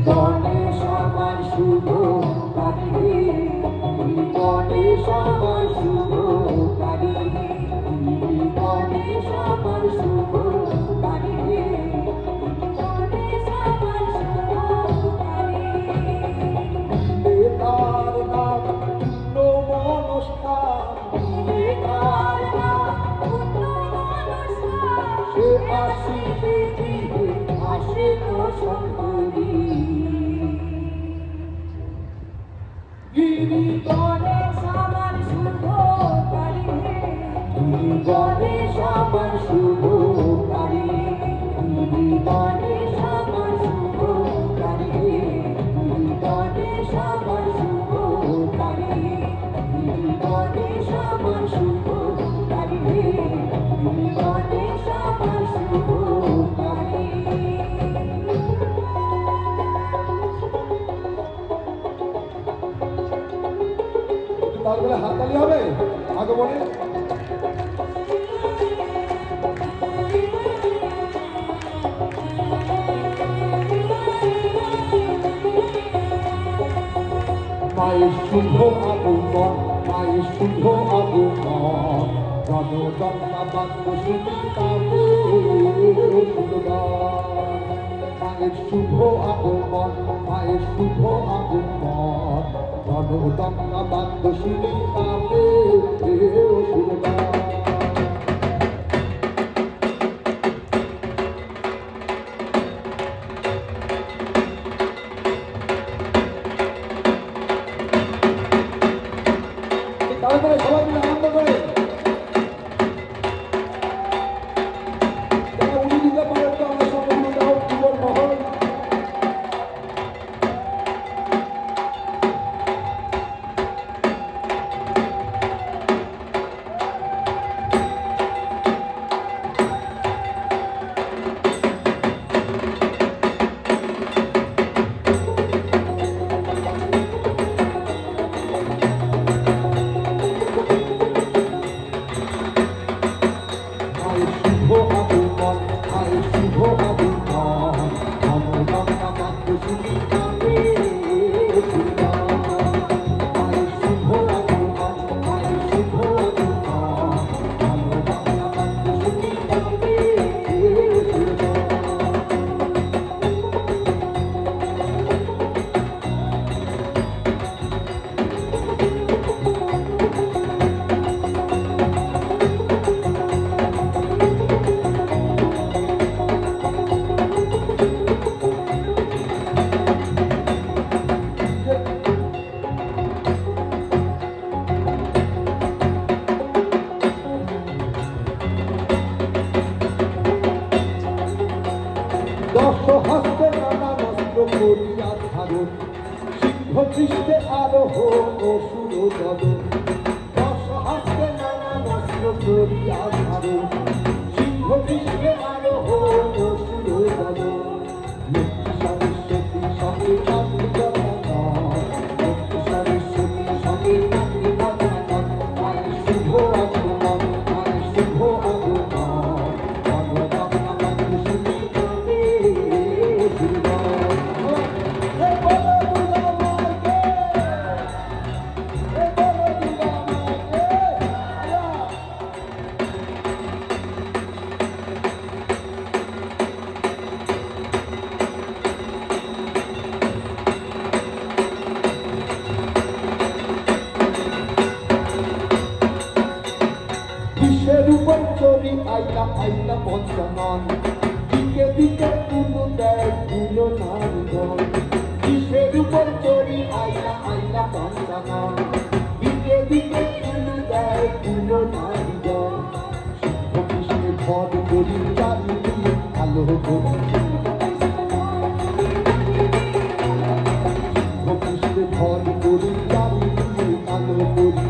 গণেশ আমার শুভ কালী, গণেশ আমার শুভ কালী, গণেশ আমার শুভ কালী, গণেশ আমার শুভ কালী। তার নাম পূর্ণ মনস্কার, তার নাম পূর্ণ মনস্কার, সে আসিবে দিবে আসে শঙ্করী। গিরি গণেশ আমার শুভ কালী, গিরি গণেশ আমার শুভ কালী, গিরি গণেশ আমার শুভ কালী, গিরি গণেশ আমার শুভ কালী, গিরি গণেশ আমার শুভ কালী, গিরি গণেশ আমার শুভ কালী। তারপরে হাততালি হবে আগমনে। মায়ের শুভ আগমন, মায়ের শুভ আগমন, গণগঙ্গা বান্ধবী কাবে মায়ের শুভ আগমন, মায়ের শুভ আগমন, গণগঙ্গা বান্ধবী কাবে তারপরে সবাই মিলে আনন্দ করে যারা উনি দিতে পারেন তো আমার সঙ্গে উনি দাও জীবন মহল। দশ হস্তে নানা অস্ত্র করিয়া ধারণ, সিংহ দৃষ্টে আলোহ অসুর দলন। দশ হস্তে নানা অস্ত্র করিয়া ধারণ, সিংহ দৃষ্টে আলোহ অসুর দলন। লক্ষ্মী সরস্বতী সঙ্গে নামী গণাগণ, লক্ষ্মী সরস্বতী সঙ্গে নামী গণাগণ, মায়ের শুভ আগমন, মায়ের শুভ আগমন, গণগঙ্গা বান্ধবী বিশ্বের উপর চলি আইলা আইলা পঞ্চানন, দিকে দিকে তুলো দেয় তুলো নারীগণ। বিশ্বের উপর চলি আইলা আইলা পঞ্চানন, দিকে দিকে তুলো দেয় তুলো নারীগণ। সিংহ কৃষ্ণে ভর করি চারিদিকে আলো করি, সিংহ কৃষ্ণে ভর করি চারিদিকে আলো করি।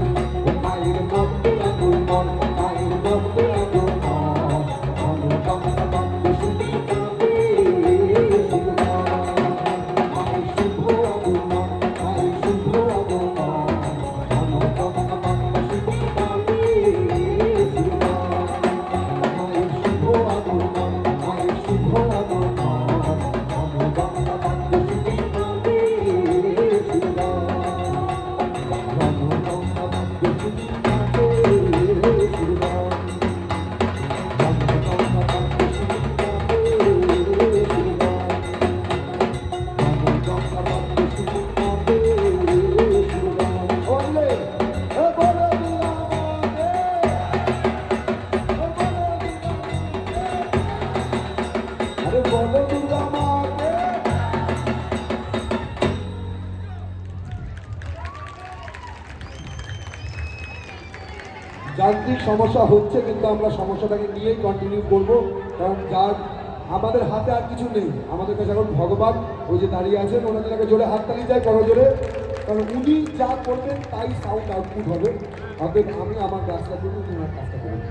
মায়ের মধ্যে আগমন, মায়ের মধ্যে আগমন, গণগঙ্গা বান্ধবী কাবে মায়ের শুভ আগমন, মায়ের শুভ আগমন, গণগঙ্গা বান্ধবী কাবে মায়ের শুভ আগমন, মায়ের শুভ আগমন। যান্ত্রিক সমস্যা হচ্ছে, কিন্তু আমরা সমস্যাটাকে নিয়েই কন্টিনিউ করব, কারণ যার আমাদের হাতে আর কিছু নেই। আমাদের কাছে এখন ভগবান ওই যে দাঁড়িয়ে আছেন, ওনাদের আগে জোরে হাততালি যায় করো জোরে, কারণ উনি যা করবেন তাই সাউন্ড আউটপুট হবে। অতএব আমি আমার কাজটা করব, উনি ওনার কাজটা করবেন।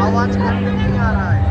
आवाज घर में नहीं आ रहा है।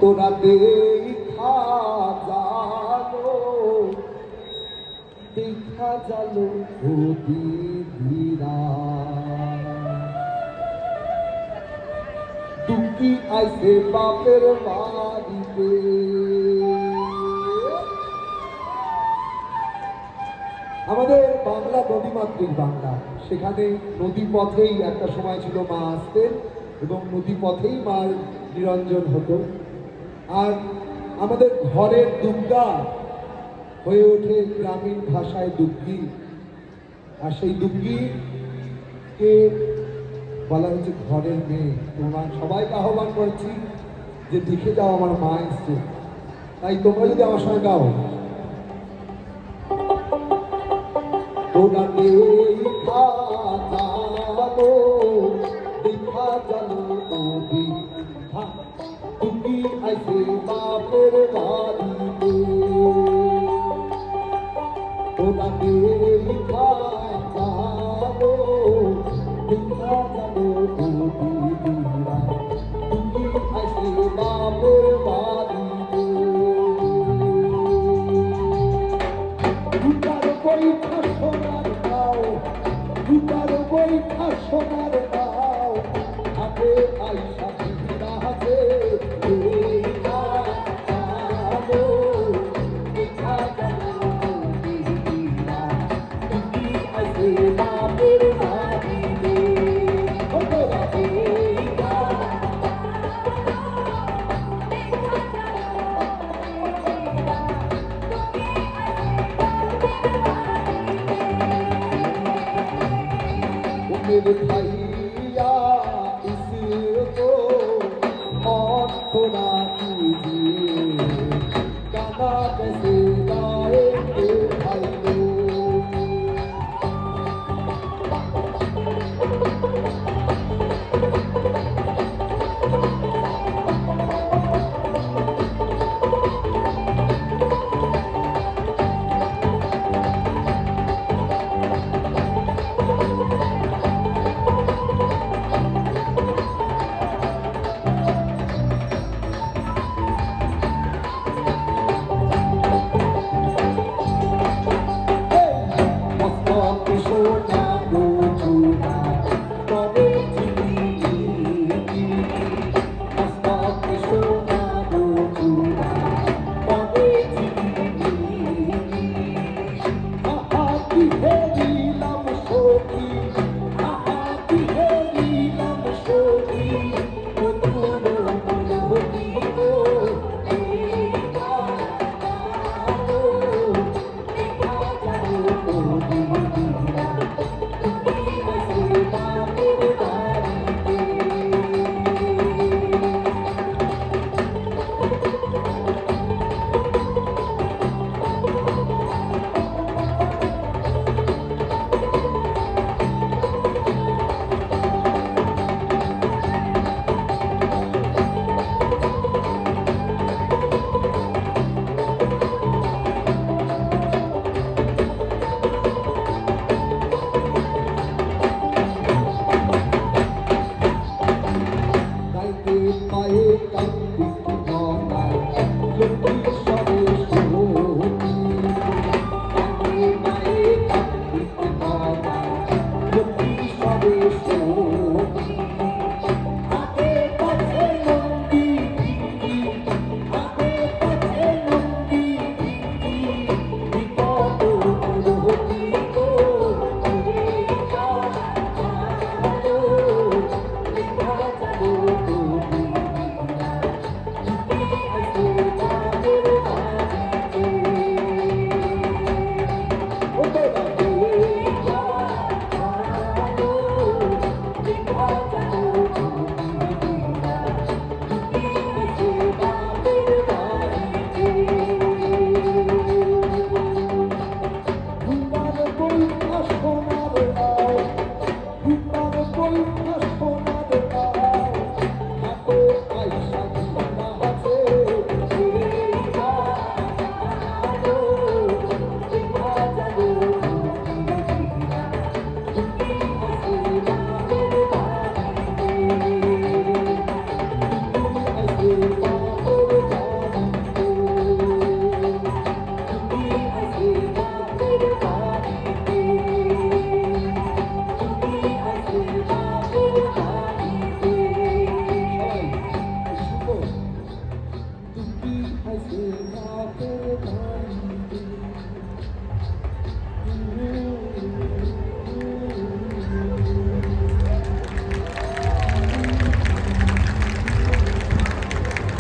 তোরা দেখা জালো, দেখা জালো দিদিরা, দুঃখী আইসে বাপের বাড়িতে। আমাদের বাংলা নদীমাতৃক বাংলা, সেখানে নদী পথেই একটা সময় ছিল মা আসতেন এবং নদী পথেই মার নিরঞ্জন হতো। আর আমাদের ঘরের দুর্গা হয়ে ওঠে গ্রামীণ ভাষায় দুর্গি। আর সেই দুর্গিকে বলা হচ্ছে ঘরের মেয়ে। তোমরা সবাইকে আহ্বান করছি যে দেখে যাও আমার মা এসছে। তাই তোমরা যদি আমার সঙ্গে গাও, তোরা দেখা জানো, দেখা জানো নদী, তুমি আইসে বাপের বাড়িতে। তোরা দেখা জানো, দেখা জানো দিদিরা, তুমি আইসে বাপের বাড়িতে। দুটার বৈঠা সোনার দাও, দুটার বৈঠা সোনার দাও, হাতে আইসা দিদিরা হাতে। मेरे भैया इसको मौत थोड़ा कीजिए, गाना कैसे गाएंगे भाइयों।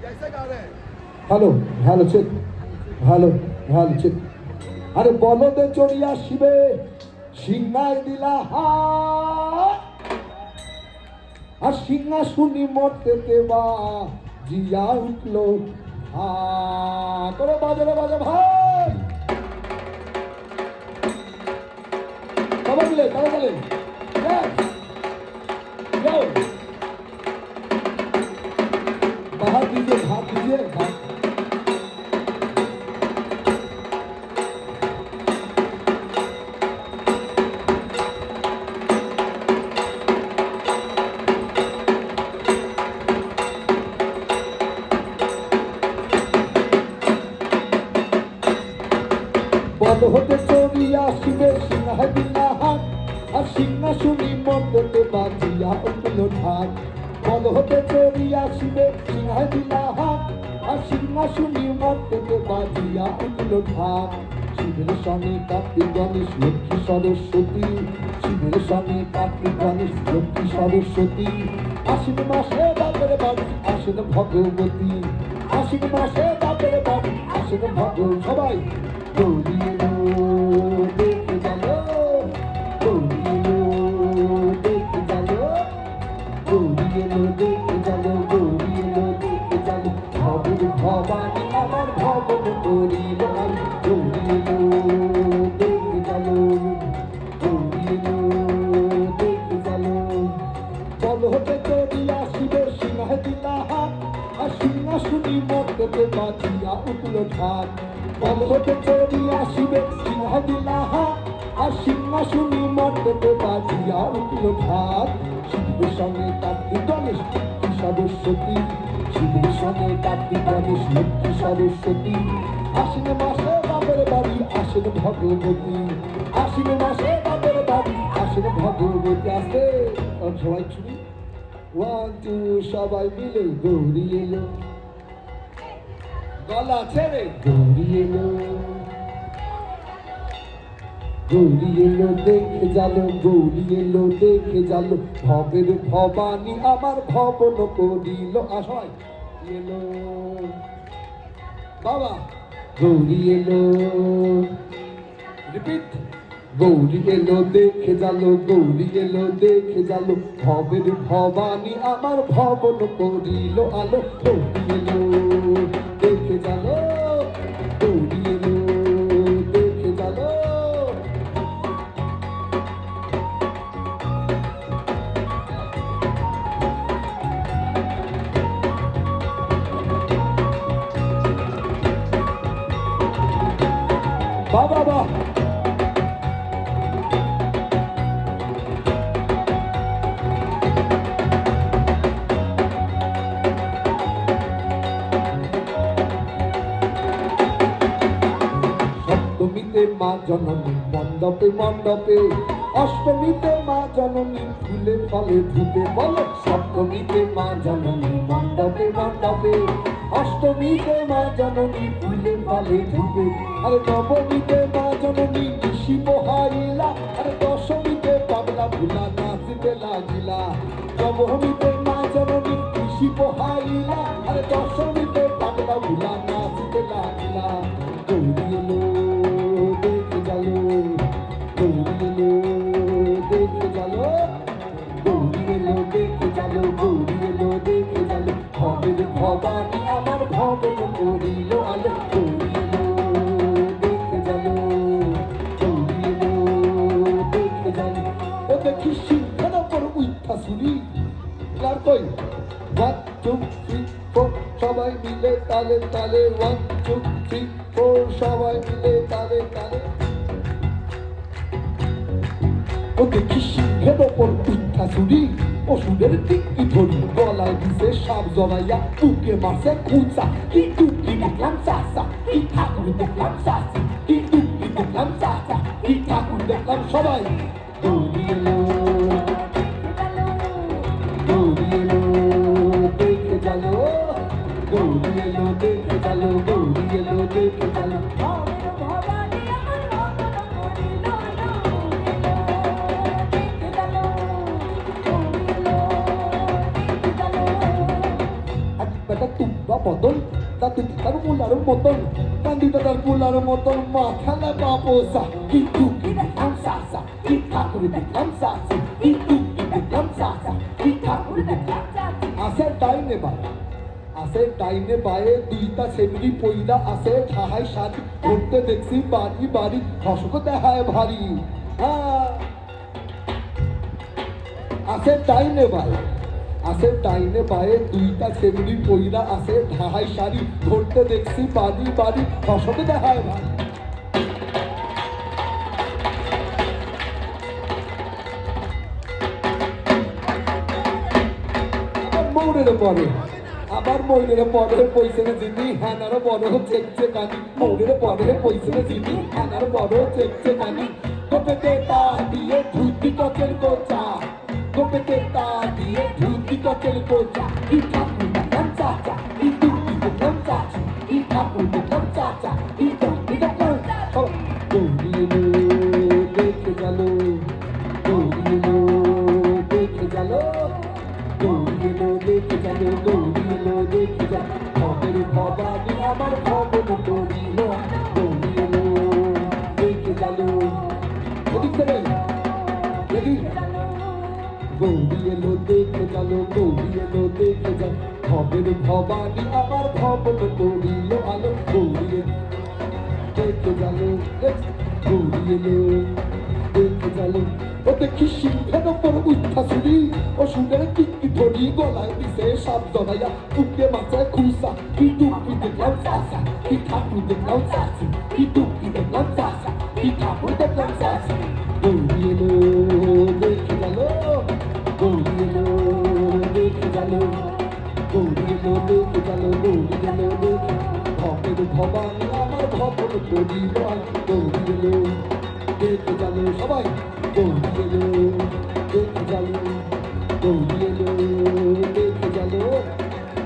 Hello hello check hello hello check আরে বলদে চড়িয়া শিবে সিংহায় দিলা হাত আর সিংহাসুনি মরতে দেবা জিয়া উঠলো করে বাজারে বাজা ভাই সবাই মিলে সবাই মিলে बाहर दीजिए भाग दीजिए भाग বল হতে চড়িয়া শিবে সিংহ দিলা হাত আর সিংহাসুনি মর্দতে বাজিয়া উঠল ঢাক বল হতে চড়িয়া শিবে সিংহ দিলা হাত আর সিংহাসুনি মর্দতে বাজিয়া উঠল ঢাক শিবের সঙ্গে কার্তিক গণেশ লক্ষ্মী সরস্বতী শিবের সঙ্গে কার্তিক গণেশ লক্ষ্মী সরস্বতী আশ্বিন মাসে বাপের বাড়ি আসেন ভগবতী আশ্বিন মাসে বাপের বাড়ি আসেন ভগবতী সবাই গৌরী এলো দেখে গেলো গৌরী এলো দেখে গেলো গৌরী এলো দেখে গেলো গৌরী এলো দেখে গেলো ভবের ভবানী আমার ভবন করিল গৌরী এলো দেখে গেলো গৌরী এলো দেখে গেলো বল হতে চড়িয়া শিবের সিংহ দিলা হাত আর সিংহাসুনি মর্দতে বাজিয়া উঠল ঢাক বল হতে চড়িয়া শিবের সিংহ দিলা হাত আর সিংহাসুনি মর্দতে বাজিয়া উঠল ঢাক শিবের সঙ্গে কার্তিক গণেশ লক্ষ্মী সরস্বতী শিবের সঙ্গে কার্তিক গণেশ লক্ষ্মী সরস্বতী আশ্বিন মাসে বাপের বাড়ি আসেন ভগবতী আশ্বিন মাসে বাপের বাড়ি আসেন ভগবতী আসে সবাই শুনি 1 2 সবাই মিলে গৌরী এলো গলা ছেড়ে গৌরী এলো গৌরী এলো দেখে জালো গৌরী এলো দেখে জালো ভবের ভবানী আমার ভবন করিল আসয় এলো বাবা গৌরী এলো রিপিট গৌরী এলো দেখে জালো গৌরী এলো দেখে জালো ভবের ভবানী আমার ভবন করিল আলো গৌরী এলো দেখে জালো গৌরী এলো দেখে জালো বাবা বাবা সপ্তমীতে মা জননী মণ্ডপে মণ্ডপে অষ্টমীতে মা জননী ফুলে ফলে ধুপে বলো সপ্তমীতে মা জননী মণ্ডপে মণ্ডপে অষ্টমীতে মা জননী ফুলে ফলে ধুপে আরে নবমীতে মা জননী নিশি বহাইলা আরে দশমীতে পাগলা ভুলা নাচতে লাগিলা নবমীতে মা জননী নিশি বহাইলা আরে দশমীতে পাগলা ভুলা নাচতে লাগিলা গৌরী এলো দেখে গেলো গৌরী এলো দেখে গেলো গৌরী এলো দেখে গেলো গৌরী এলো দেখে গেলো ভবের ভবানী আমার ভবন করিল আলো গৌরী এলো দেখে গেলো গৌরী এলো দেখে গেলো ও দেখি সিংহের ওপর উঠা শুনি আর কই 1 2 3 4 সবাই মিলে তালে তালে 1 2 3 4 সবাই মিলে তালে তালে ও দেখি সিংহের ওপর উঠা শুনি ওষুধের টিকি ধরি গলায় দিছে সাপ জড়াইয়া বুকে মারছে খুঁচা কি টুকি দেখলাম চাচা কি ঠাকুর দেখলাম চাচি কি টুকি দেখলাম চাচা কি ঠাকুর দেখলাম সবাই গৌরী এলো গৌরী এলো দেখে জালো গৌরী এলো দেখে জালো গৌরী এলো দেখে জালো বেটা তুব্বা পতন তাতে তার পোলার মতন কান্দিটা তার পোলার মতন মাথালা বাপসা কিন্তু কি দেখলাম সাসা কি ঠাকুর দেখলাম সাসি কিন্তু কি দেখলাম সাসা কি ঠাকুর দেখলাম আসে টাইনে বাই আসে টাইনে বায়ে দুইটা সেমরি পইলা আসে ঠাহাই সাজি ঘুরতে দেখছি বাড়ি বাড়ি হসক দেখায় ভারী আসে টাইনে বাই আসে টাইনে বায়ে দুইটা সেমরি পইলা আসে ঢাহাই শাড়ি ঘুরতে দেখছি বাড়ি বাড়ি হসক দেখায় ভারী মৌরের পরে আবার মৌরের পরে পয়সা জিনি হ্যানার বড় চেকচে কানি মৌরের পরে পয়সা জিনি হ্যানার বড় চেকচে কানি গোপেতে তা দিয়ে ধুতি কচের কোচা গোপেতে তা দিয়ে ধুতি কচের কোচা কি ঠাকুর দেখলাম চাচা কি টুকি দেখলাম চাচি কি ঠাকুর দেখলাম চাচা কি টুকি দেখলাম দৌড়িয়ে দেখে গেল দৌড়িয়ে দেখে গেল দৌড়িয়ে দেখে গেল দৌড়িয়ে দেখে গেল খবর ভবানী আমার খবর দৌড়িল দৌড়িয়ে দেখে গেল এদিক থেকে এদিক দৌড়িয়ে দেখে গেল দৌড়িয়ে দেখে গেল খবর ভবানী আমার খবর দৌড়িল আলো দৌড়িয়ে দেখে গেল দৌড়িয়ে দেখে গেল ও দেখি সিংহের ওপর উত্থাসুরি ও সুন্দর কিকি ধরি গলায় দিছে সাপ জড়াইয়া উঠে মাথায় খুসা কি টুকি দেখলাম চাষা কি ঠাকুর দেখলাম চাষি কি টুকি দেখলাম চাষা কি ঠাকুর দেখলাম চাষি দৌড়িয়ে দেখে গেল দৌড়িয়ে দেখে গেল দৌড়িয়ে দেখে গেল দৌড়িয়ে দেখে ভবের ভবানী আমার ভবন দৌড়িল দৌড়িয়ে দেখে গেল সবাই দৌড়িয়ে দেখে গেল দৌড়িয়ে দেখে গেল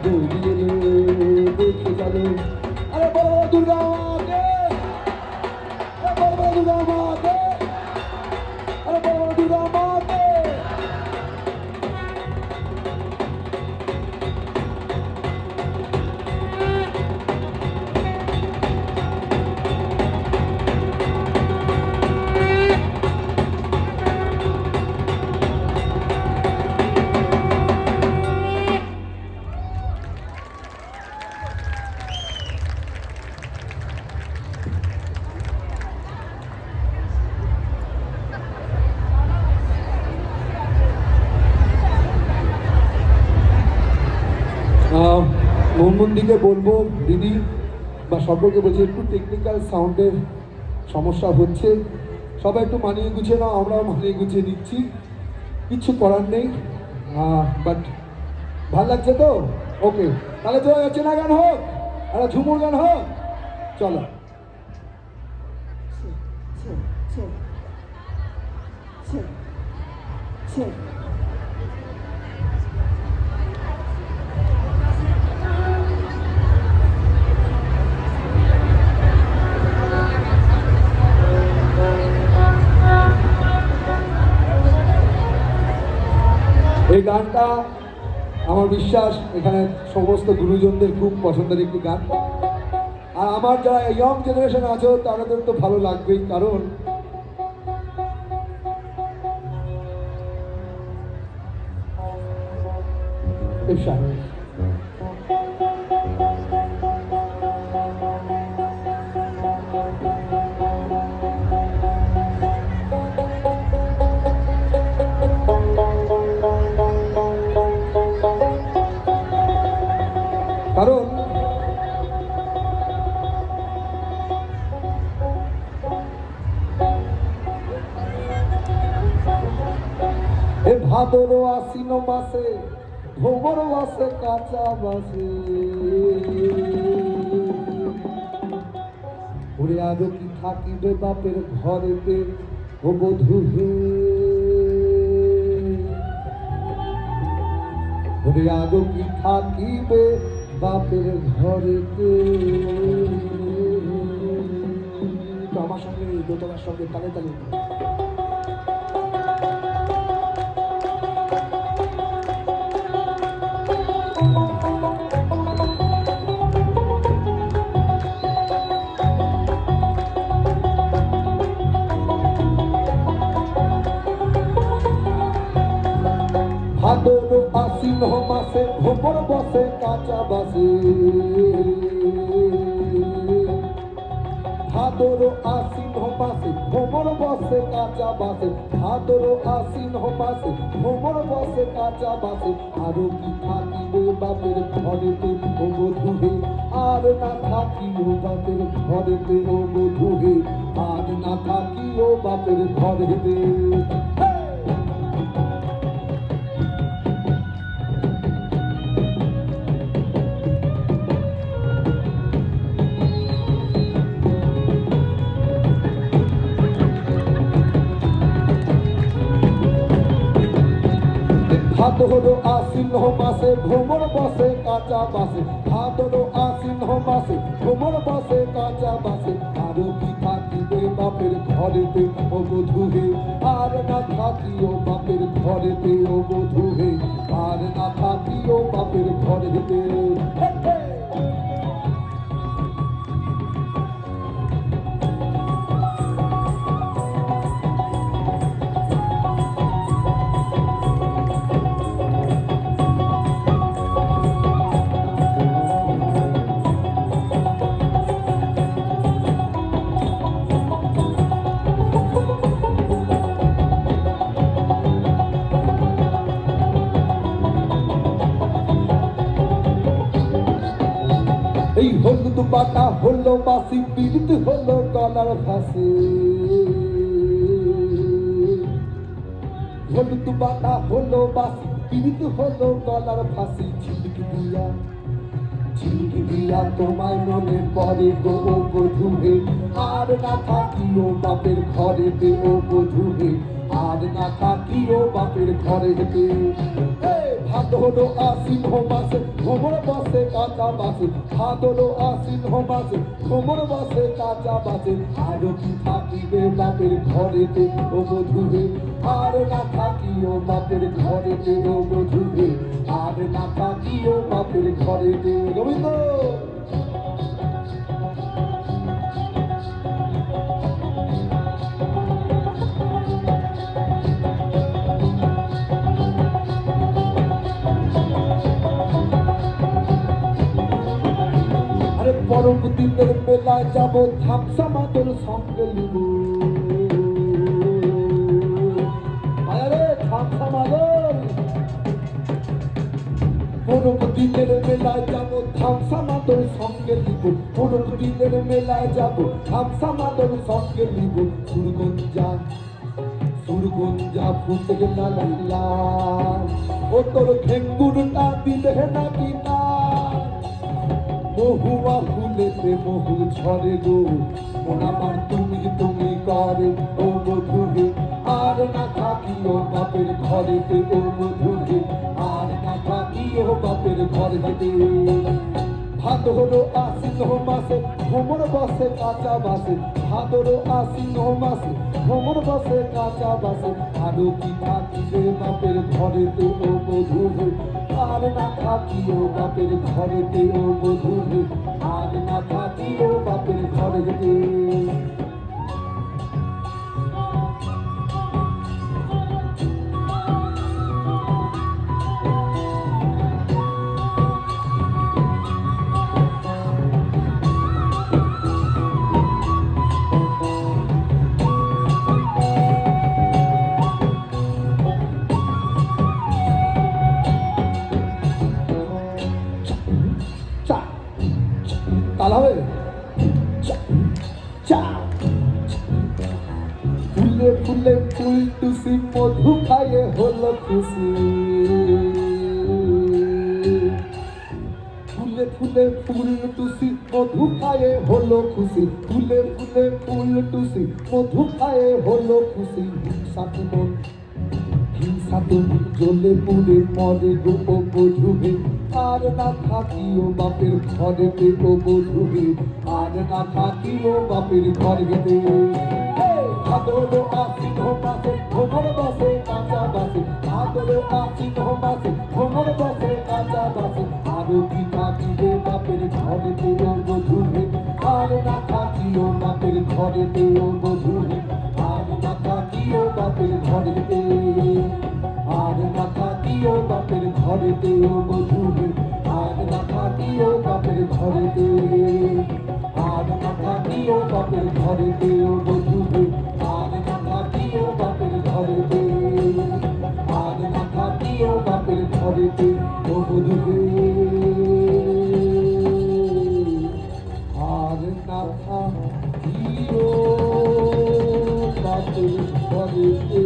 দৌড়িয়ে দেখে গেল আরে বড় দুর্গা মাকে আরে বড় দুর্গা মাকে আরে বড় দুর্গা মাকে মোহনমন্দিকে বলবো দিদি বা সকলকে বলছি একটু টেকনিক্যাল সাউন্ডের সমস্যা হচ্ছে সবাই একটু মানিয়ে গুছিয়ে নাও আমরাও মানিয়ে গুছিয়ে দিচ্ছি কিচ্ছু করার নেই বাট ভাল লাগছে তো ওকে তাহলে তো চেনা গান হোক একটা ঝুমুর গান হোক চলো এই গানটা আমার বিশ্বাস এখানে সমস্ত গুরুজনদের খুব পছন্দের একটি গান আর আমার যারা ইয়ং জেনারেশন আছে তাদের তো ভালো লাগবেই কারণ কারণ এ ভাদর আশ্বিন মাসে ভোমর মাসে কাঁচা বাসে ওরে আগে কি থাকিবে বাপের ঘরেতে ও বধূ হে ওরে আগে কি থাকিবে বাপের ঘরেতে আমার সঙ্গে দোতলার সঙ্গে তালে তালে মাসে ভ্রমর বসে কাঁচা বাসে ভাদর আশ্বিন মাসে ভ্রমর বসে কাঁচা বাসে ভাদর আশ্বিন মাসে ভ্রমর বসে কাঁচা বাসে আরো কি থাকিবে বাপের ঘরেতে ও বধূহে আর না থাকিও বাপের ঘরেতে ও বধূহে আর না থাকিও বাপের ঘরেতে ভাদর আশ্বিন মাসে ভ্রমর বসে কাঁচা বাসে ভাদর আশ্বিন মাসে ভ্রমর বসে কাঁচা বাসে আরো কি থাকিবে বাপের ঘরেতে ও বধূহে আর না থাকিও বাপের ঘরেতে ও বধূহে আর না থাকিও বাপের ঘরেতে এই হলুদ পাতা হলো বাসি পীড়িত হলো গলার ফাঁসে হলুদ পাতা হলো বাসি পীড়িত হলো গলার ফাঁসি ঝিলকি দিয়া তোমায় মনে পড়ে গো ও বধূহে আর না থাকিও বাপের ঘরেতে ও বধূহে আর না থাকিও বাপের ঘরেতে ভাদর আশ্বিন মাসে ভ্রমর বসে কাঁচা বাসে ভাদর আশ্বিন মাসে ভ্রমর বসে কাঁচা বাসে আরো কি থাকিবে বাপের ঘরেতে ও বধূহে আর না থাকিও বাপের ঘরেতে ও বধূহে আর না থাকিও বাপের ঘরেতে গোবিন্দ পরম দিনের বেলায় যাব ধামসা মাদল সঙ্গে নিব আরে ধামসা মাদল পরম দিনের মেলায় যাব ধামসা মাদল সঙ্গে নিব পরম দিনের মেলায় যাব ধামসা মাদল সঙ্গে নিব সুরগঞ্জা ফুটে লালা ও তোর ঘেঙ্গুরটা দিলে নাকি না মহুয়া ফুলেতে মহু ঝরে গো মন আমার তুমি তুমি করে ও বধূহে আর না থাকিও বাপের ঘরেতে ও বধূহে আর না থাকিও বাপের ঘরেতে ভাদর আশ্বিন মাসে ভ্রমর বসে কাঁচা বাসে ভাদর আশ্বিন মাসে ভ্রমর বসে কাঁচা বাসে আরো কি থাকিবে বাপের ঘরেতে ও বধূহে আর না থাকিও বাপের ঘরেতে ও বধূহে আর না থাকিও বাপের ঘরেতে তালা হবে ফুলে ফুলে ফুল টুসি মধু খায়ে হলো খুশি ফুলে ফুলে ফুল টুসি মধু খায়ে হলো খুশি ফুলে ফুলে ফুল টুসি মধু খায়ে হলো খুশি সাথে মন হিংসাতে জ্বলে পুড়ে মরে গো ও বধূহে আর না থাকিও বাপের ঘরেতে ও বধূহে আর না থাকিও বাপের ঘরেতে ভাদর আশ্বিন মাসে ভ্রমর বসে কাঁচা বাসে ভাদর আশ্বিন মাসে ভ্রমর বসে কাঁচা বাসে আরো কি থাকিবে বাপের ঘরেতে ও বধূহে আর না থাকিও বাপের ঘরেতে ও বধূহে আর না থাকিও বাপের ঘরেতে আর না থাকিও থাকিও বাপের ঘরেতে ও বধূরে, আর না থাকিও বাপের ঘরেতে, আর না থাকিও বাপের ঘরেতে ও বধূরে, আর না থাকিও বাপের ঘরেতে, আর না থাকিও বাপের ঘরেতে ও বধূরে, আর না থাকিও বাপের ঘরেতে।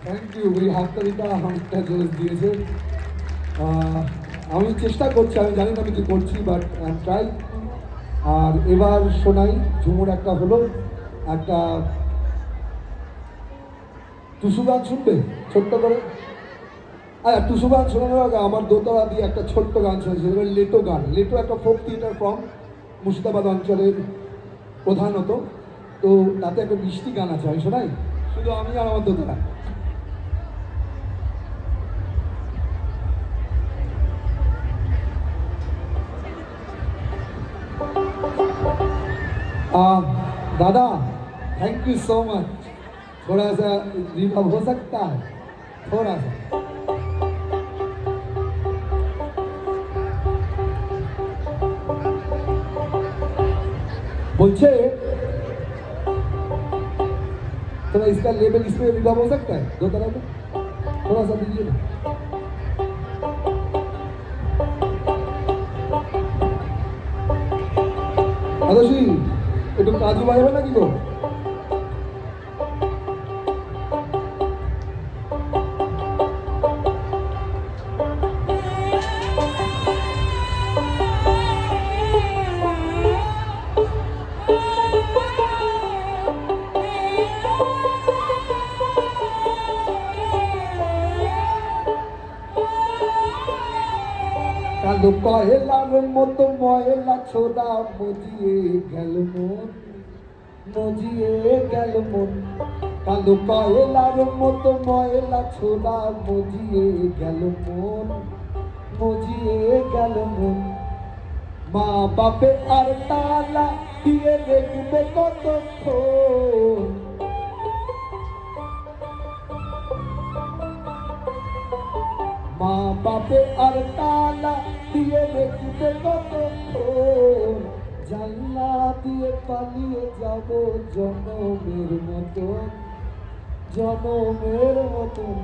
থ্যাংক ইউ, ওই হাততালিটা আমাকে জোর দিয়েছে। আমি চেষ্টা করছি, আমি জানি না আমি কি করছি, বাট আই এম ট্রাই। আর এবার শোনাই ঝুমুর একটা হলো, একটা টুসু গান শুনবে ছোট্ট করে? আচ্ছা, টুসু গান শোনানোর আগে আমার দোতলা দিয়ে একটা ছোট্ট গান শুনেছে, লেটো গান। লেটো একটা ফোক থিয়েটার ফর্ম, মুর্শিদাবাদ অঞ্চলের প্রধানত। তো তাতে একটা মিষ্টি গান আছে, আমি শোনাই, শুধু আমি আর আমার দোতলা। दादा थैंक यू सो मच, थोड़ा सा रिवर्ब हो सकता है, थोड़ा सा। बोलছে थोड़ा इसका लेवल इसमें रिवर्ब हो सकता है, दो तरह में थोड़ा सा दीजिए ना। আদর্শী একটু কাজু বাজাবে নাকি গো? কালো কয়লার মতো ময়লা ছোড়া মজিয়ে গেল মন, মজিয়ে গেল মন। কালো কয়লার মতো ময়লা ছোড়া মজিয়ে গেল মন, মজিয়ে গেল মন। মা বাপে আর তালা দিয়ে দেখবে কতক্ষণ, মা বাপে আর তালা দিয়ে দেখবে কতক্ষণ। জানলা দিয়ে পালিয়ে যাব জনমের মতন, জনমের মতন।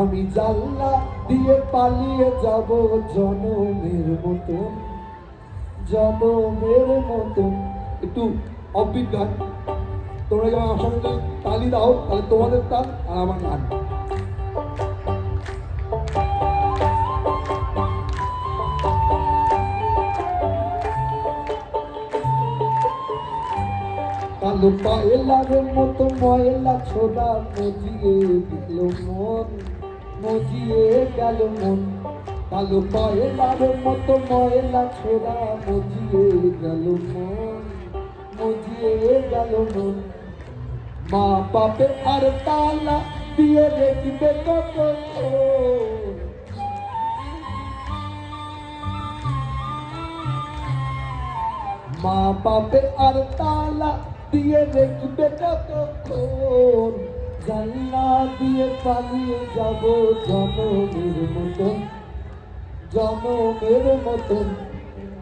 আমি জানলা দিয়ে পালিয়ে যাব জনমের মতন, জনমের মতন। একটু অফবিট গান, তোমরা যখন আমার সঙ্গে তালি দাও তাহলে তোমাদের তাল আর আমার গান। কালো কয়লার মতো ময়লা ছোড়া মজিয়ে গেল মন, মজিয়ে গেল মন। কালো কয়লার মতো ময়লা ছোড়া মজিয়ে গেল মন, মজিয়ে গেল মন। মা বাপে আর তালা দিয়ে দেখবে কতক্ষণ, মা বাপে আর তালা দিয়ে দেখবে কতক্ষণ। জানলা দিয়ে পালিয়ে যাব জনমের মতন, জনমের মতন।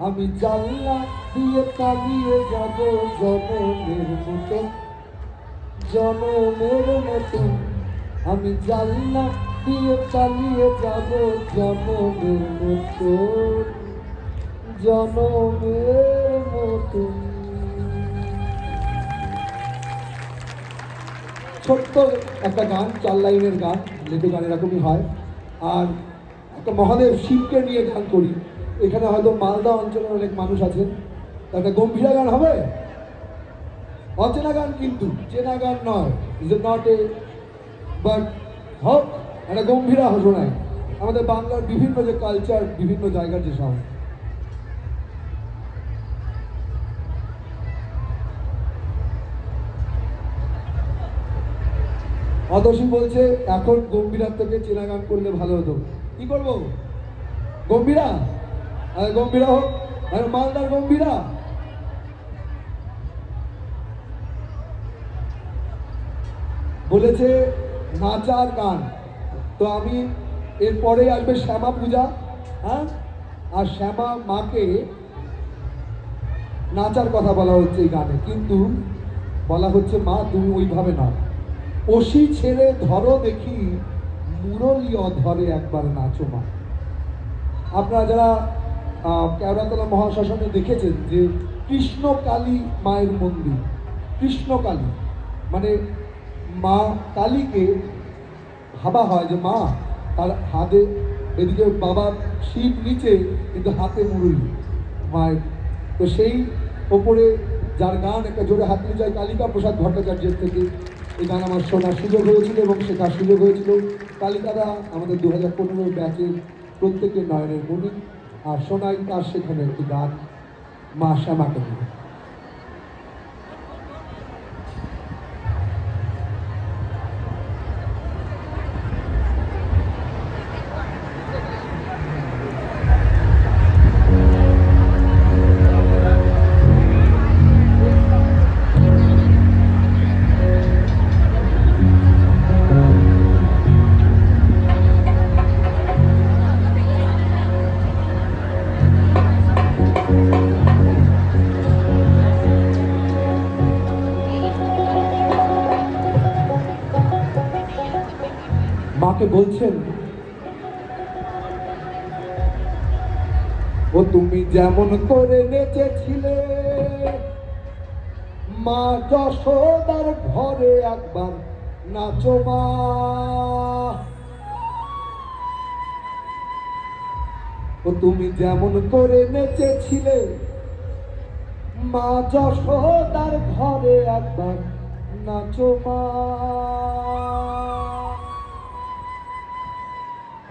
আমি জানলা দিয়ে পালিয়ে যাব জনমের মতন, জনমের মতন। আমি জানলা দিয়ে পালিয়ে যাব জনমের মতন, জনমের মতন। ছোট্ট একটা গান, 4 লাইনের গান, লেটো গান এরকমই হয়। আর একটা মহাদেব শিবকে নিয়ে গান করি, এখানে হয়তো মালদা অঞ্চলের অনেক মানুষ আছেন, একটা গম্ভীরা গান হবে, অচেনা গান কিন্তু চেনা গান নয়, ইজ নট এ, বাট হোক একটা গম্ভীরা শোনায় আমাদের বাংলার বিভিন্ন যে কালচার, বিভিন্ন জায়গার যে সব। অতসী বলছে এখন গম্ভীরার থেকে চেনা গান করলে ভালো হতো। কি করবো? গম্ভীরা, গম্ভীরা হোক, মালদার গম্ভীরা। বলেছে নাচার গান। তো আমি এরপরে আসবে শ্যামা পূজা, হ্যাঁ, আর শ্যামা মাকে নাচার কথা বলা হচ্ছে এই গানে, কিন্তু বলা হচ্ছে মা তুমি ওইভাবে না, ওসি ছেড়ে ধরো দেখি মুরলী অধরে একবার নাচো মা। আপনারা যারা কেওড়াতলা মহাশ্মশানে দেখেছেন যে কৃষ্ণকালী মায়ের মন্দির, কৃষ্ণকালী মানে মা কালীকে ভাবা হয় যে মা, তার হাতে এদিকে বাবা শিব নিচে, কিন্তু হাতে মুরলী মায়ের। তো সেই ওপরে যার গান একটা জোরে হাত নিয়ে যায় কালিকা প্রসাদ ভট্টাচার্যের থেকে, এই গান আমার শোনার সুযোগ হয়েছিল এবং শেখার সুযোগ হয়েছিল। কালিকাদা আমাদের 2015 ব্যাচের প্রত্যেকের নয়নের মণি, আর শোনাই তার সেখানে একটি গান মা শ্যামাকে নিয়ে। মাকে বলছেন, ও তুমি যেমন করে নেচেছিলে মা যশোদার ঘরে একবার নাচো মা। ও তুমি যেমন করে নেচেছিলে মা যশোদার ঘরে একবার নাচো মা,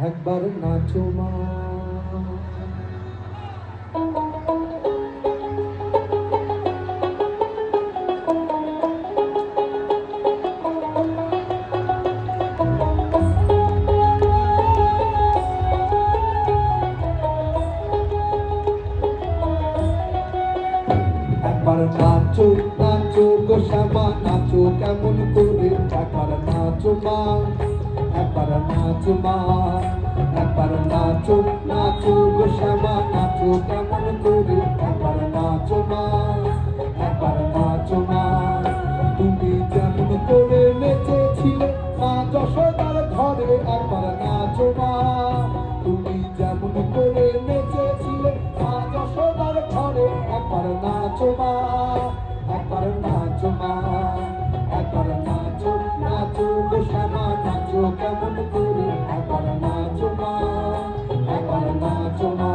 একবার নাচো মা। একবার নাচো নাচো গো শ্যামা নাচো কেমন করে, একবার নাচো মা, একবার নাচো মা, একবার নাচো নাচো গো শ্যামা নাচো কেমন করে, একবার নাচো মা, একবার নাচো মা। তুমি যেমন করে নেচেছিলে মা যশোদার ঘরে একবার নাচো মা, তুমি যেমন করে নেচেছিলে মা যশোদার ঘরে একবার নাচো মা, একবার নাচো মা, একবার নাচো নাচো গো শ্যামা নাচো কেমন করে, একবার নাচো মা, একবার নাচো মা।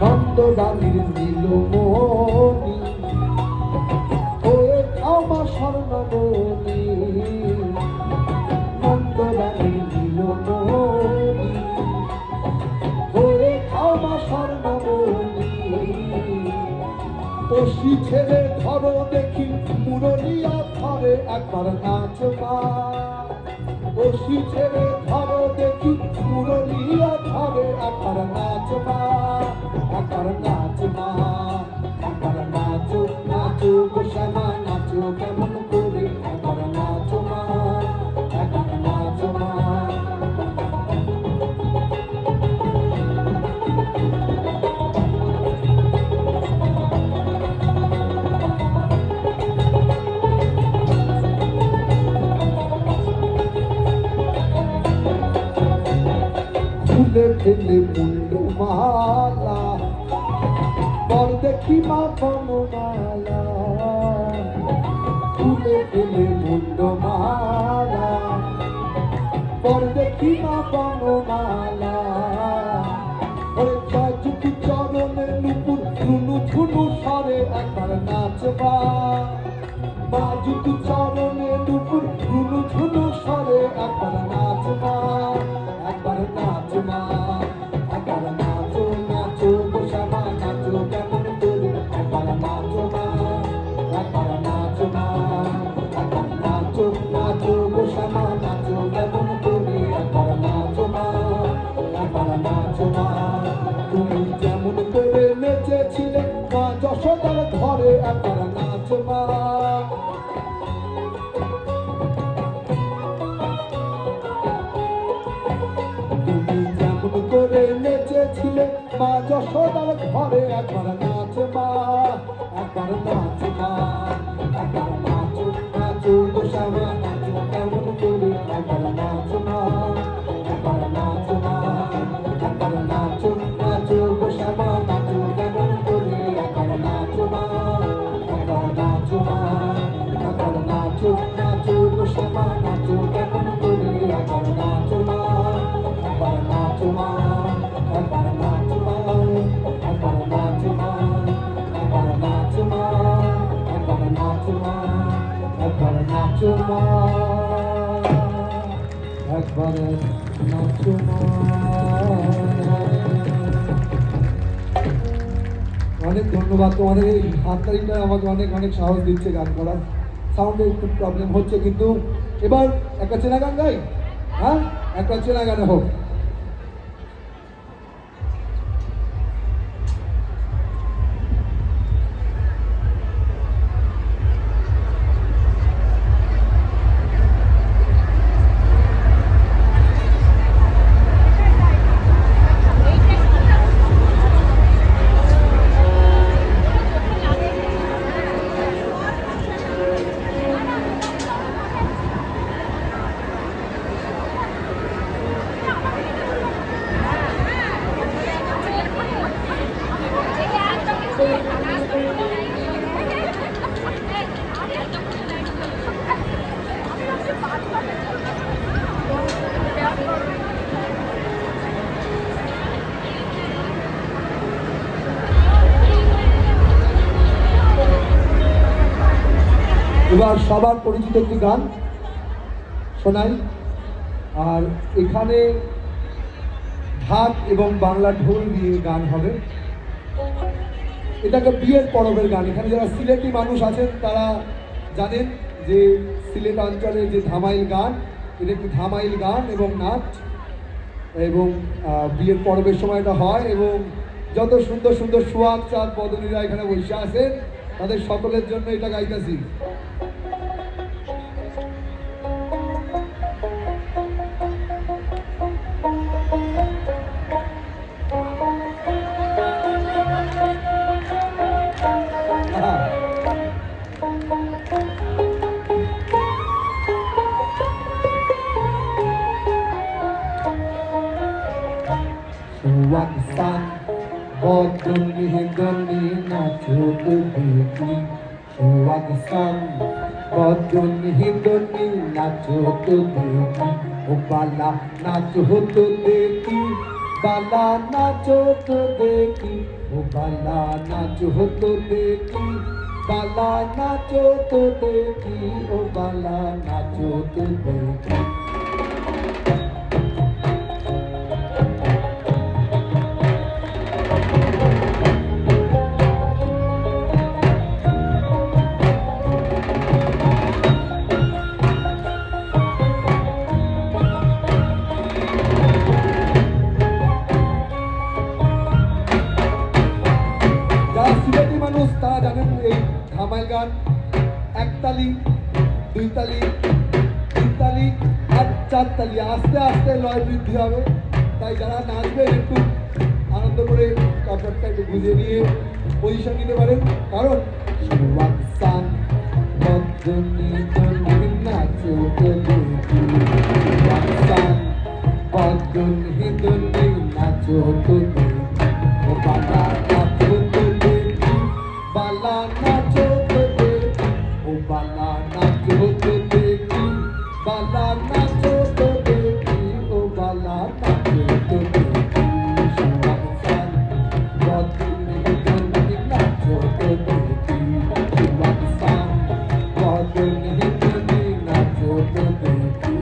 নন্দরানীর নীলমণি ওয়ে আমার স্বর্ণমণি, নন্দরানীর নীলমণি ওয়ে আমার স্বর্ণমণি। ওসি ছেড়ে ধরো দেখি মুরলী অধরে একবার নাচো মা, ওসি ছেড়ে ধরো দেখি মুরলী অধরে একবার নাচো মা, একবার নাচো মা, একবার নাচো নাচো গো শ্যামা নাচো কেমন করে, একবার নাচো মা, একবার নাচো মা। খুলে ফেলে মুন্ড মালা পর দেখি মা বনমালা, খুলে ফেলে মুন্ড মালা পর দেখি মা বনমালা। ওরে জয়যুক্তি চরণে নুপুর নুনু ঝুনু স্বরে একবার নাচবা, মা যুক্তি চরণে নুপুর নুনু ঝুনু স্বরে একবার নাচবা, একবার নাচো মা, একবার নাচো ঘরে একবার নাচ মা। তুমি যেমন করে নেচেছিলে মা যশোদার ঘরে একবার নাচ মা, একবার নাচ মা, একবার নাচো নাচো গো শ্যামা নাচো কেমন করে একবার নাচ মা, একবার নাচ মা, একবার নাচো নাচো গো শ্যামা নাচো কেমন করে একবার নাচ মা, একবার নাচ মা, একবার নাচো নাচো গো শ্যামা নাচো কেমন করে একবার নাচ মা, একবার নাচ মা, একবার নাচ মা, একবার নাচ মা, একবার নাচ মা, একবার নাচ মা, একবার নাচ মা, একবার নাচ মা। অনেক ধন্যবাদ তোমাদের, এই হাততালিটা আমাকে অনেক অনেক সাহস দিচ্ছে গান করার। সাউন্ডে একটু প্রবলেম হচ্ছে, কিন্তু এবার একটা চেনা গান গাই। হ্যাঁ, একটা চেনা গানে হোক। এবার সবার পরিচিত একটি গান শোনাই। আর এখানে ঢাক এবং বাংলা ঢোল দিয়ে গান হবে। এটাকে বিয়ের পরবের গান। এখানে যারা সিলেটি মানুষ আছেন তারা জানেন যে সিলেট অঞ্চলের যে ধামাইল গান, এটা একটি ধামাইল গান এবং নাচ, এবং বিয়ের পরবের সময় এটা হয়। এবং যত সুন্দর সুন্দর সোহাগ চাঁদ বদনীরা এখানে বসে আছেন তাদের সকলের জন্য এটা গাইতেছি। Pakistan, Boduni Hinduni nacho to dekhi. Pakistan, Boduni Hinduni nacho to dekhi. O bala nacho to dekhi, bala nacho to dekhi. O bala nacho to dekhi, bala nacho to dekhi. O bala nacho to dekhi. Sylheti মানুষ তারা জানেন এই ধামাইল গান একতালি, দুইতালি, তিনতালি আর চারতালি, আস্তে আস্তে লয় বৃদ্ধি হবে। তাই যারা নাচবে একটু আনন্দ করে কাপড়টা একটু বুঝে নিয়ে পজিশন নিতে পারেন, কারণ পাকিস্তান বদনি বদনি নাচো তো দেখি, পাকিস্তান বদনি বদনি নাচো তো দেখি। ও বালা নাচো তো দেখি, বালা নাচো তো দেখি। ও বালা নাচো তো দেখি, বালা নাচো তো দেখি। ও বালা নাচো তো দেখি। পাকিস্তান বদনি বদনি নাচো তো দেখি, পাকিস্তান বদনি বদনি নাচো তো দেখি।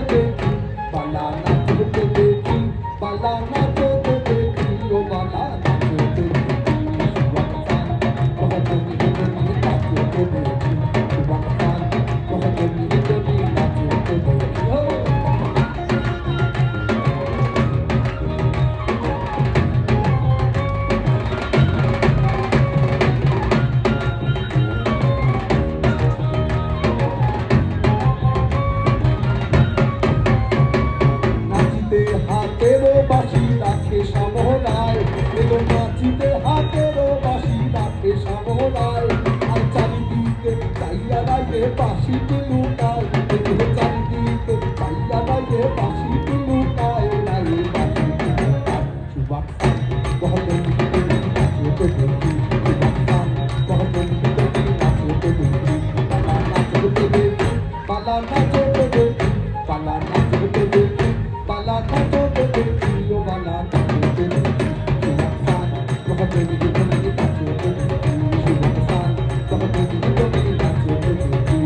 দেখি বালা নাচতে দেখি বালা নাচতে দেখি ও বালা নাচতে দেখি সুবাক্তান কহতনি তুমি নাচতে দেখি সুবাক্তান কহতনি তুমি নাচতে দেখি নাচিতে হাতেরও বাঁশি রাখে সামহনায় এলো নাচিতে হাতেরও বাঁশি রাখে সামহনায় আর চারিদিকে চাইয়া রাগে বাঁশিটি লুকায় এলো চারিদিকে চাইয়া রাগে বাঁশিটি লুকায় রায়ে বাঁশিটি লুকায় সুবাক্তান কহতনি তুমি নাচতে দেখি সুবাক্তান কহতনি তুমি নাচতে দেখি বালা নাচতে দেখি বালা নাচতে দেখি বালা নাচতে দেখি বালা নাচতে দেখি ও বালা নাচতে দেখি সুবাক্তান কহতনি তুমি নাচতে দেখি সুবাক্তান কহতনি তুমি নাচতে দেখি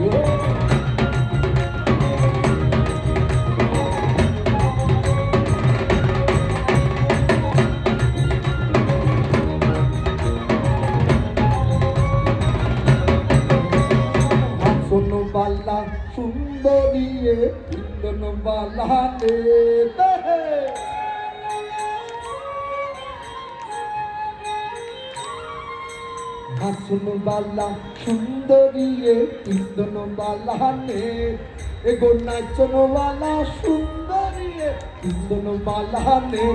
শোনো বালা সুন্দরী ইন্দন বালা নে হাসুন বালা সুন্দরী ইন্দন বালা নে এগো নাচন বালা সুন্দরী ইন্দন বালা নে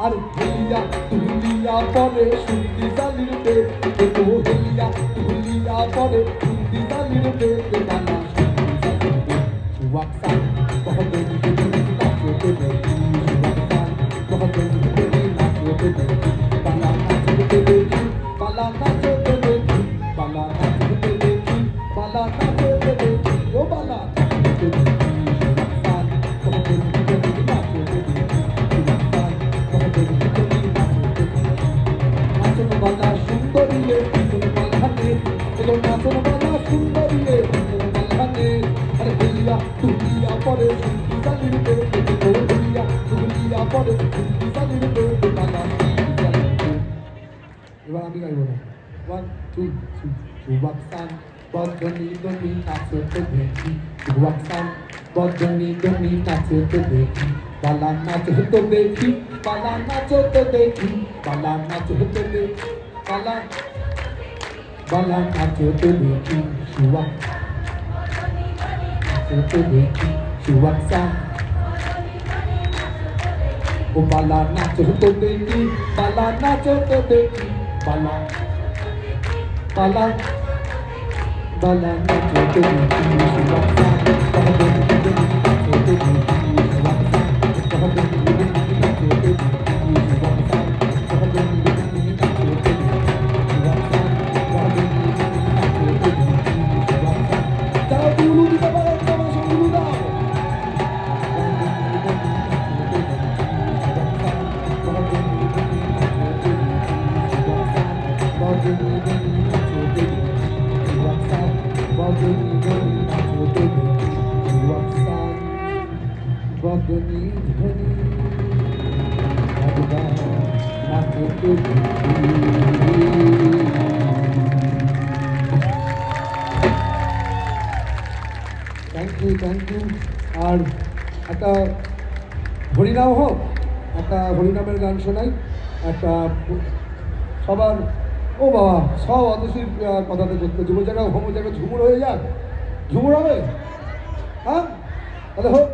আর হেলিয়া তুলিয়া পরে সুন্দি জালির দে এগো হেলিয়া তুলিয়া পরে সুন্দি জালির দে বালা সুন্দি জালির দে সুবাক্তান কহতনি তুমি নাচতে দেখি সুবাক্তান কহতনি তুমি নাচতে দেখি বালা নাচতে দেখি বালা নাচতে দেখি বালা নাচতে দেখি বালা নাচতে দেখি ও বালা নাচতে দেখি সুবাক্তান কহতনি তুমি নাচতে দেখি সুবাক্তান কহতনি তুমি নাচতে দেখি নাচন বালা সুন্দরী ইন্দন বালা নে এলো নাচন বালা সুন্দরী ইন্দন বালা নে আরে হেলিয়া তুলিয়া পরে সুন্দি জালির দে এগো হেলিয়া তুলিয়া পরে সুন্দি জালির দে বালা সুন্দি জালির দে এবার আমি গাইব না 1 2 3 সুবাক্তান বদনি দনি নাচতে দেখি সুবাক্তান বদনি দনি নাচতে দেখি বালা নাচতে দেখি বালা নাচতে দেখি বালা নাচতে দেখি বালা বালা নাচতে দেখি নাচতে দেখি সুবাক্তান ও বালা নাচতে দেখি বালা নাচতে দেখি বালা বালা বালা নাচতে দেখি সুবাক্তান কহতনি তুমি নাচতে দেখি সুবাক্তান কহতনি তুমি নাচতে দেখি সুবাক্তান কহতনি তুমি নাচতে দেখি সুবাক্তান কহতনি তুমি নাচতে দেখি সুবাক্তান যাও দুলু দিতে পারো তোমার সঙ্গে দুলু দাও থ্যাংক ইউ আর একটা হরিনাম হোক একটা হরিনামের গান শোনাই একটা সবার ও বাবা সব অতসীর কথাতে করতে যুব জায়গায় হোম জায়গায় ঝুমুর হয়ে যাক ঝুমুর হবে হ্যাঁ তাহলে হোক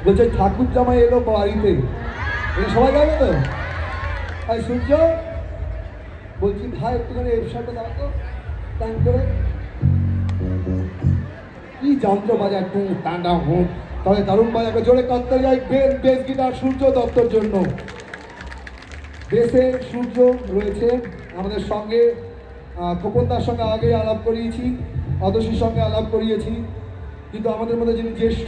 বলছে ঠাকুর জামাই এলো বাড়িতে এটা সবাই যাবে তো তাই সূর্য বলছি ভাই একটুখানি এর সাথে দাও তো টান করে কি যন্ত্র বাজায় টু টান্ডা হোক তবে দারুণ বাজাবে জোরে করতে যাই বেস গিটার সূর্য দত্তর জন্য বেসে সূর্য রয়েছে আমাদের সঙ্গে খোকনদার সঙ্গে আগে আলাপ করিয়েছি অদর্শীর সঙ্গে আলাপ করিয়েছি কিন্তু আমাদের মধ্যে যিনি জ্যেষ্ঠ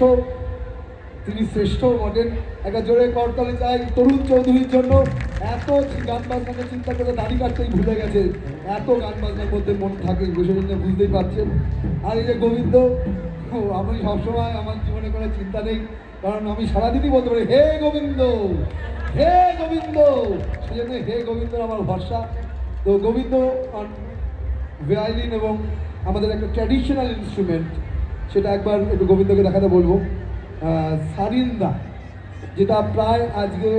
তিনি শ্রেষ্ঠ বটেন। একটা জোরে করতালি চাই তরুণ চৌধুরীর জন্য। এত গান বাজনাকে চিন্তা করে দাড়ি কাটতেই ভুলে গেছে, এত গান বাজনার মধ্যে মন থাকে, সেজন্য বুঝতেই পারছেন। আর এই যে গোবিন্দ, আমি সবসময় আমার জীবনে কোনো চিন্তা নেই, কারণ আমি সারাদিনই বলতে পারি হে গোবিন্দ, হে গোবিন্দ, সেজন্য হে গোবিন্দর আমার ভরসা। তো গোবিন্দ ভায়োলিন এবং আমাদের একটা ট্র্যাডিশনাল ইনস্ট্রুমেন্ট, সেটা একবার একটু গোবিন্দকে দেখাতে বলবো। সারিন্দা, যেটা প্রায় আজকে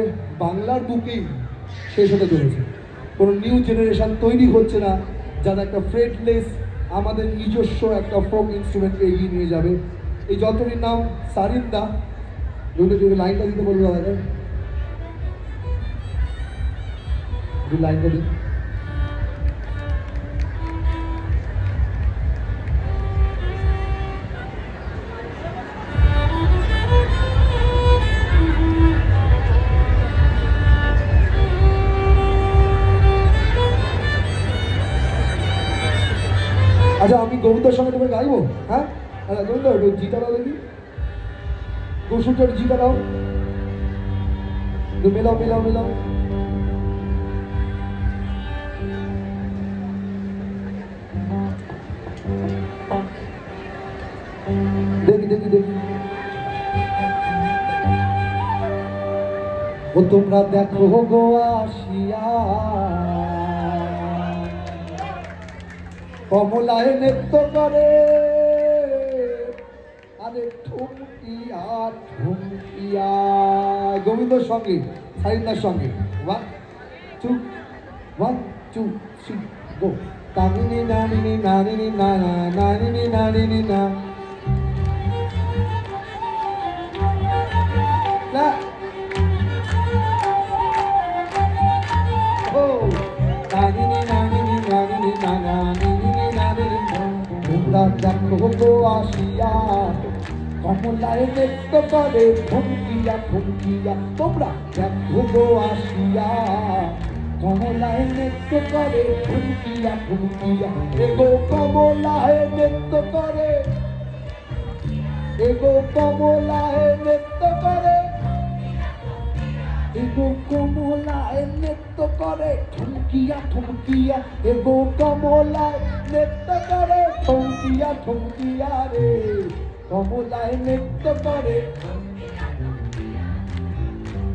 বাংলার বুকেই শেষ হতে চলেছে। কোনো নিউ জেনারেশন তৈরি হচ্ছে না যারা একটা ফ্রেটলেস আমাদের নিজস্ব একটা ফোক ইনস্ট্রুমেন্টকে এগিয়ে নিয়ে যাবে। এই যন্ত্রটির নাম সারিন্দা। যদি লাইনটা দিতে বলবো দাদা, লাইনটা দিন। আচ্ছা, আমি গোবিন্দর সঙ্গে তুমি গাইবো, হ্যাঁ? আচ্ছা গোবিন্দ, একটু জিটা দাও দেখি, কৌশুটের জিটা দাও, একটু মেলাও মেলাও মেলাও। দেখি দেখি দেখি। ও তোমরা দেখো গো আসিয়া, কমলায় নৃত্য করে, আরে ঠুমকিয়া ঠুমকিয়া। গোবিন্দর সঙ্গে সারিন্দার সঙ্গে 1 2 1 2 3 গো। তানিনি নানিনি নানিনি না না নানিনি নানিনি না না। ও নানিনি নানিনি নানিনি না না নিনি নানিনি। তোমরা দেখো গো আসিয়া, কমলায় নৃত্য করে ঠুমকিয়া ঠুমকিয়া। তোমরা দেখো গো আসিয়া, কমলায় নৃত্য করে ঠুমকিয়া ঠুমকিয়া। এগো কমলায় নৃত্য করে, এগো কমলায় নৃত্য করে, এগো কমলায় নৃত্য করে ঠুমকিয়া ঠুমকিয়া। এগো কমলায় নৃত্য করে ঠুমকিয়া ঠুমকিয়া রে। কমলায় নৃত্য করে,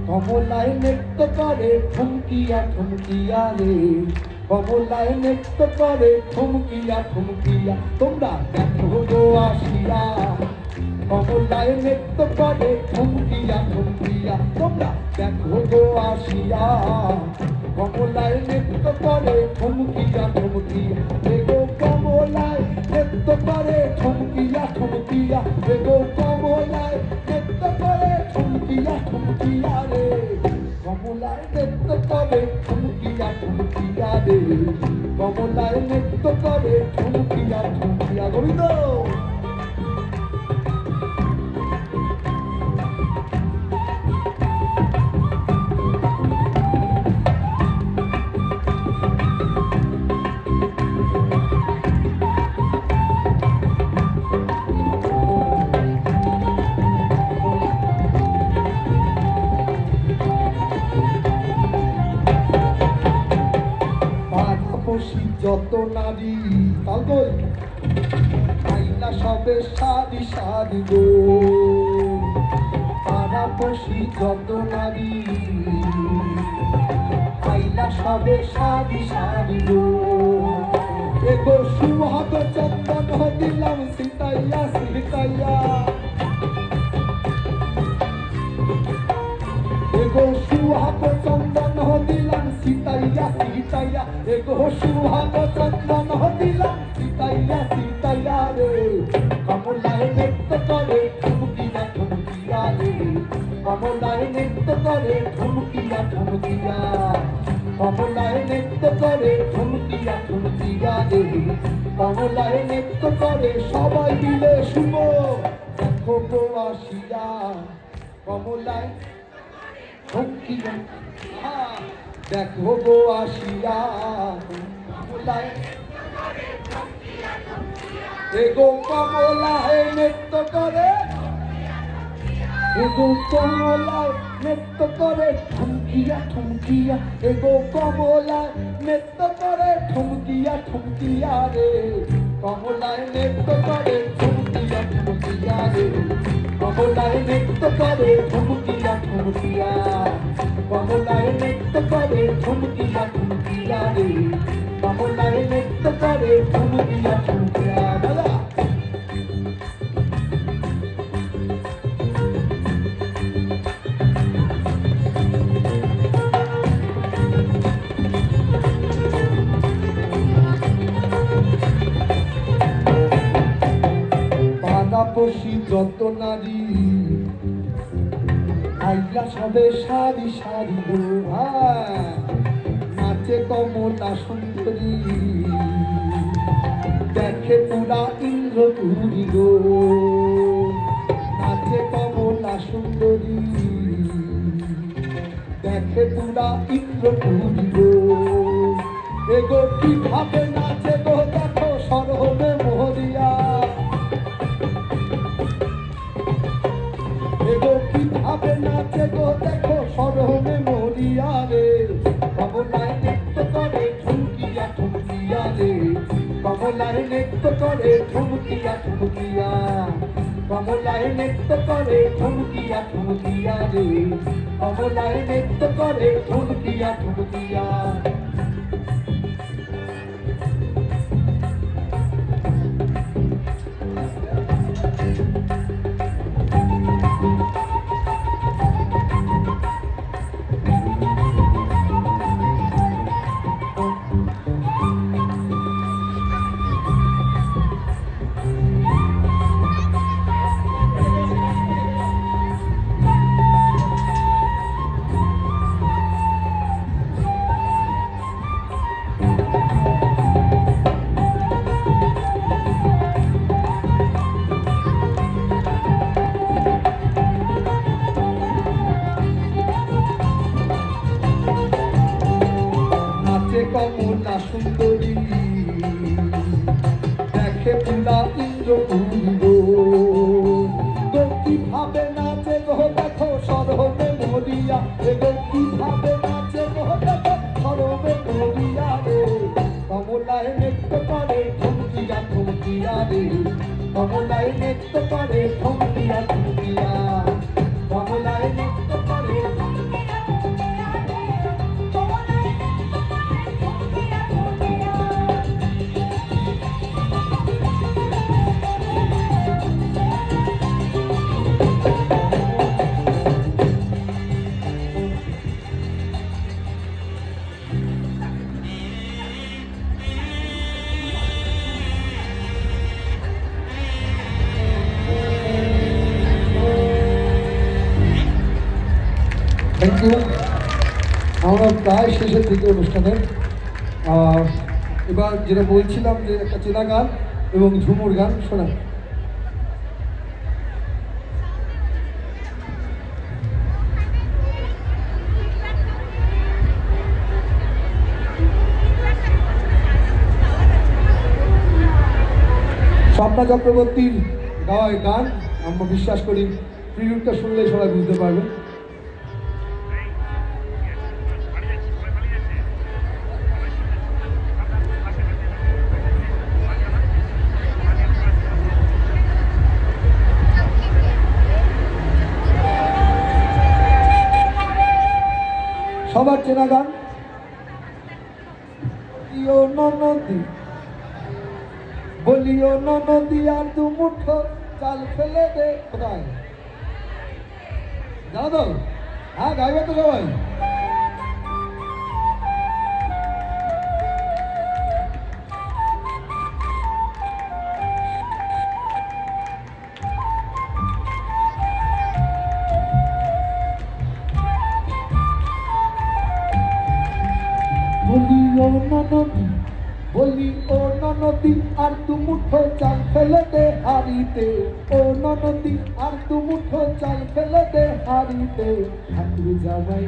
কমলায় নৃত্য করে ঠুমকিয়া ঠুমকিয়া রে। কমলায় নৃত্য করে ঠুমকিয়া ঠুমকিয়া। তোমরা দেখো গো আসিয়া, কমলায় নৃত্য করে ঠুমকিয়া ঠুমকিয়া। তোমরা দেখো গো আসিয়া, কমলায় নৃত্য করে ঠুমকিয়া ঠুমকিয়া। এগো কমলায় নৃত্য করে ঠুমকিয়া ঠুমকিয়া। এগো কমলায় নৃত্য করে ঠুমকিয়া ঠুমকিয়া রে। কমলায় নৃত্য করে ঠুমকিয়া ঠুমকিয়া রে। কমলায় নৃত্য করে ঠুমকিয়া ঠুমকিয়া। গোবিন্দ। যত নারী পাগল আইলা সবে সারি সারি গো। পাড়াপড়শি যত নারী আইলা সবে সারি সারি গো। এগো সুহাগ চন্দন দিলাম সিতাইয়া সিতাইয়া। এগো সুহাগ চন্দন দিলাম সিতাইয়া সিতাইয়া। এগো সুহাগ চন্দন দিলাম সিতাইয়া সিতাইয়া রে। কমলায় নৃত্য করে ঠুমকিয়া ঠুমকিয়া রে। কমলায় নৃত্য করে ঠুমকিয়া ঠুমকিয়া। কমলায় নৃত্য করে ঠুমকিয়া ঠুমকিয়া রে। কমলায় নৃত্য করে সবাই মিলে শুভ। দেখো গো আসিয়া, কমলায় ঠুমকিয়া। দেখো গো আসিয়া, কমলায়। এগো কমলায় নৃত্য করে, এগো কমলায় নৃত্য করে ঠুমকিয়া ঠুমকিয়া, এগো কমলায় নৃত্য করে ঠুমকিয়া ঠুমকিয়া রে, কমলায় নৃত্য করে ঠুমকিয়া ঠুমকিয়া রে, কমলায় নৃত্য করে ঠুমকিয়া ঠুমকিয়া, কমলায় নৃত্য করে ঠুমকিয়া ঠুমকিয়া রে, কমলায় নৃত্য করে ঠুমকিয়া ঠুমকিয়া। দাদা পাড়াপড়শি যত নারী আইলা সবে সারি সারি গো, নাচে কমলা সুন্দরী, দেখে পুরা ইন্দ্রপুরী গো, নাচে কমলা সুন্দরী, দেখে পুরা ইন্দ্রপুরী গো, এগো কিভাবে নাচে গো দেখো সরবে মোহরিয়া, এগো কিভাবে নাচে গো দেখো সরবে মোহরিয়া রে, কমলায় নৃত্য করে ঠুমকিয়া ঠুমকিয়া রে, কমলায় নৃত্য করে ঠুমকিয়া ঠুমকিয়া, কমলায় নৃত্য করে ঠুমকিয়া ঠুমকিয়া রে, কমলায় নৃত্য করে ঠুমকিয়া ঠুমকিয়া। কমলা সুন্দরী, দেখে পুরা ইন্দ্রপুরী গো, গো কিভাবে নাচে গো দেখো সরবে মোহরিয়া, গো কিভাবে নাচে গো দেখো সরবে মোহরিয়া রে, কমলায় নৃত্য করে ঠুমকিয়া ঠুমকিয়া রে, কমলায় নৃত্য করে ঠুমকিয়া ঠুমকিয়া, কমলায় নৃত্য করে থ্যাংক ইউ। আমরা প্রায় শেষের দিকে অনুষ্ঠানের, এবার যেটা বলছিলাম যে একটা চেনা গান এবং ঝুমুর গান শোনা। স্বপ্না চক্রবর্তীর গাওয়া গান, আমরা বিশ্বাস করি প্রিলুডটা শুনলে সবাই বুঝতে পারবে। সবার চেনা গান, বলিও ননদি, বলিও ননদি আর দু মুঠো চাল ফেলে দে। কোথায় জানো তো? হ্যাঁ গাইবে তো সবাই। বলিও ননদি, বলি ও ননদি আর দু মুঠো চাল ফেলে দে হাড়িতে, ও ননদি আর দু মুঠো চাল ফেলে দে হাড়িতে, ঠাকুর জামাই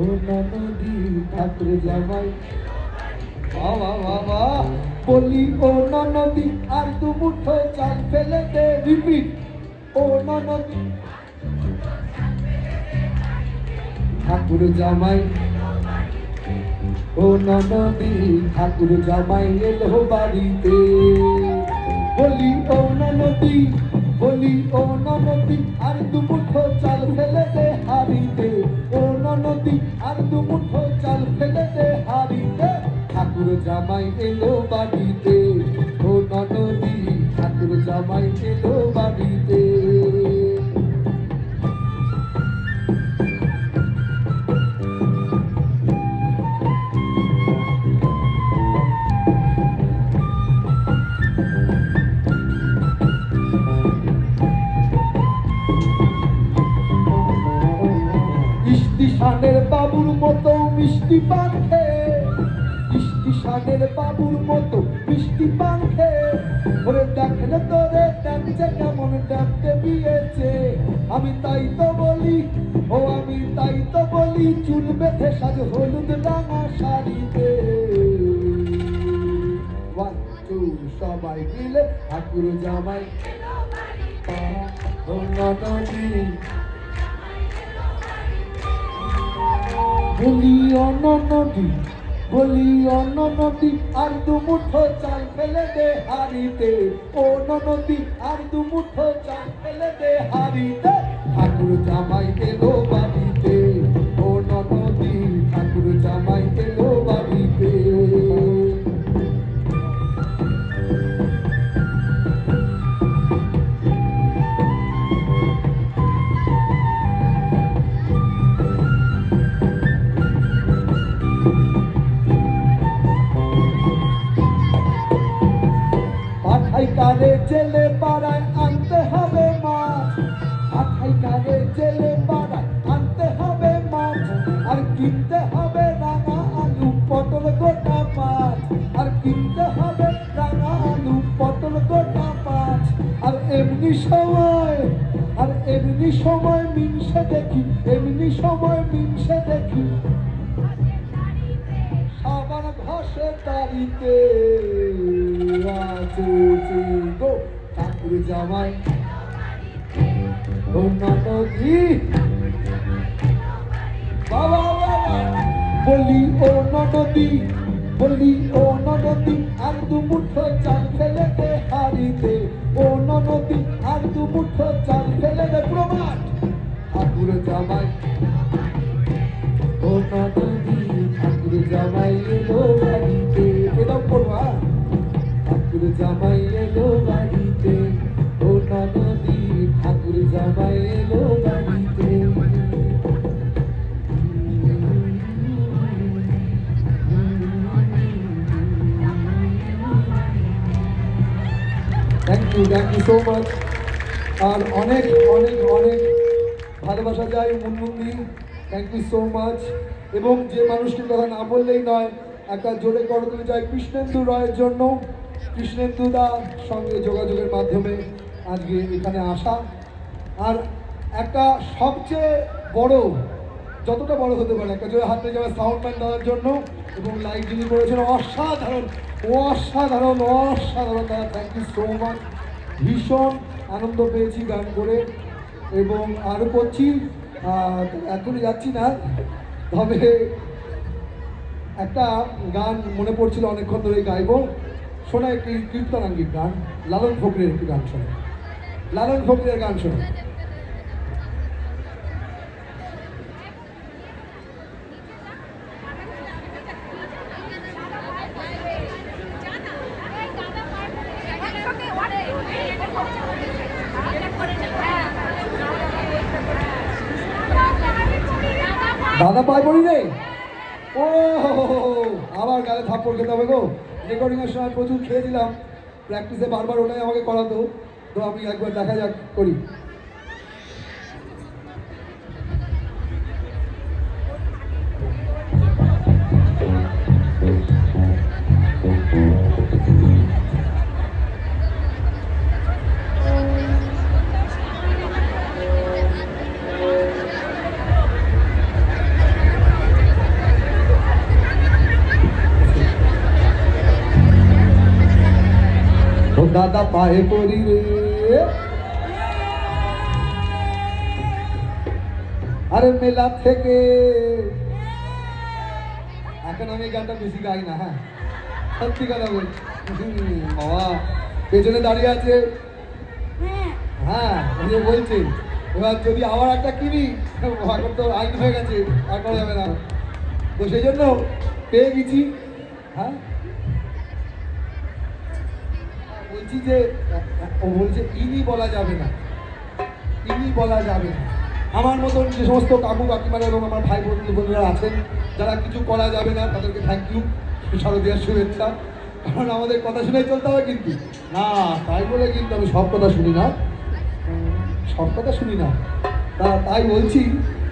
ও ননদি ঠাকুর জামাই। বাবা বাবা, বলি ও ননদি আর দু মুঠো চাল ফেলে দে, রিপিট, ও ও ননদী ঠাকুর জামাই ও ননদী ঠাকুর জামাই এলো বাড়িতে বলি ও ননদী বলি ও ননদী আর দু মুঠো চাল ফেলে দে হাড়িতে ও ননদী আর দু মুঠো চাল ফেলে দে হাড়িতে ঠাকুর জামাই এলো বাড়িতে ও ননদী ঠাকুর জামাই এলো বাড়িতে ইস্তিশানের বাবুর মতো মিষ্টি পান খেয়ে ইস্তিশানের বাবুর মতো মিষ্টি পান খেয়ে ওরে দেখলে তোরে ডাকছে কেমন ডাকতে দিয়েছে আমি তাই তো বলি ও আমি তাই তো বলি চুল বেঁধে সাজ হলুদ রাঙা শাড়িতে ওয়ান টু সবাই মিলে ঠাকুর জামাই ও ননদী বলি অননদী বলি অননদী আর দু মুঠো চাল ফেলে দে হাড়িতে ও ননদী আর দু মুঠো চাল ফেলে দে হাড়িতে ঠাকুর জামাই এলো বাড়িতে ও ননদী ঠাকুর জামাই এলো বাড়িতে পাঠাই কারে জেলে পাড়ায় আনতে হবে মাছ পাঠাই কারে জেলে পাড়ায় আনতে হবে মাছ আর কিনতে হবে রাঙা আলু পটল গোটা মাছ আর কিনতে হবে রাঙা আলু পটল গোটা মাছ আর এমনি সময় মিনসে দেখি এমনি সময় মিনসে দেখি সাবান ঘষে তারিতে গো ঠাকুর জামাই ও ননদী বাবা বাবা বলি ও ননদী বলি ও ননদী আর দু মুঠো চাল ফেলে দে হাড়িতে ও ননদী আর দু মুঠো চাল ফেলে দে প্রমাণ ঠাকুর জামাই ও ননদী ঠাকুর জামাই এলো বাড়িতে এটাও পড়বা ঠাকুর জামাই এলো বাড়িতে ও ননদী ঠাকুর জামাই এলো বাড়িতে থ্যাংক ইউ সো মাচ আর অনেক অনেক অনেক ভালোবাসা যায় মুনমুন্দি থ্যাংক ইউ সো মাচ এবং যে মানুষটির কথা না বললেই নয় একটা জোরে করতালি যায় কৃষ্ণেন্দু রায়ের জন্য কৃষ্ণেন্দু দার সঙ্গে যোগাযোগের মাধ্যমে আজকে এখানে আসা আর একটা সবচেয়ে বড় যতটা বড় হতে পারে একটা জোরে হাতে যাওয়া সাউন্ডম্যান দেওয়ার জন্য এবং লাইট যিনি করেছেন অসাধারণ অসাধারণ অসাধারণ দাদা থ্যাংক ইউ সো মাচ ভীষণ আনন্দ পেয়েছি গান করে এবং আরও করছি এখনই যাচ্ছি না তবে একটা গান মনে পড়ছিল অনেকক্ষণ ধরে গাইব শোনা একটি কীর্তনাঙ্গিক গান লালন ফকিরের একটি গান শোনা লালন ফকিরের গান শোনা দাদা পায় পড়ি রে ও আবার গালে থাপ্পড় খেতে হবে গো রেকর্ডিংয়ের সময় প্রচুর খেয়েছিলাম প্র্যাকটিসে বারবার ওটাই আমাকে করাতো তো আমি একবার দেখা যাক করি দাদা পায়ে পড়ি রে আরে মেলা থেকে এখন আমি এই গানটা বেশি গাই না, হ্যাঁ সত্যি কথা বলছি। বাবা পেছনে দাঁড়িয়ে আছে, হ্যাঁ ওই যে বলছে এবার যদি আবার একটা কিনি, এখন তো আইন হয়ে গেছে, আর করা যাবে না, তো সেই জন্য পেয়ে গেছি। হ্যাঁ বলছি যে ও বলছে ইনি বলা যাবে না, ইনি বলা যাবে না। আমার মতন যে সমস্ত কাকু কাকিমারা এবং আমার ভাই বন্ধু বোনেরা আছেন যারা কিছু করা যাবে না, তাদেরকে থ্যাংক ইউ, শারদীয়ার শুভেচ্ছা। কারণ আমাদের কথা শুনেই চলতে হবে, কিন্তু না তাই বলে কিন্তু আমি সব কথা শুনি না, সব কথা শুনি না, তাই বলছি,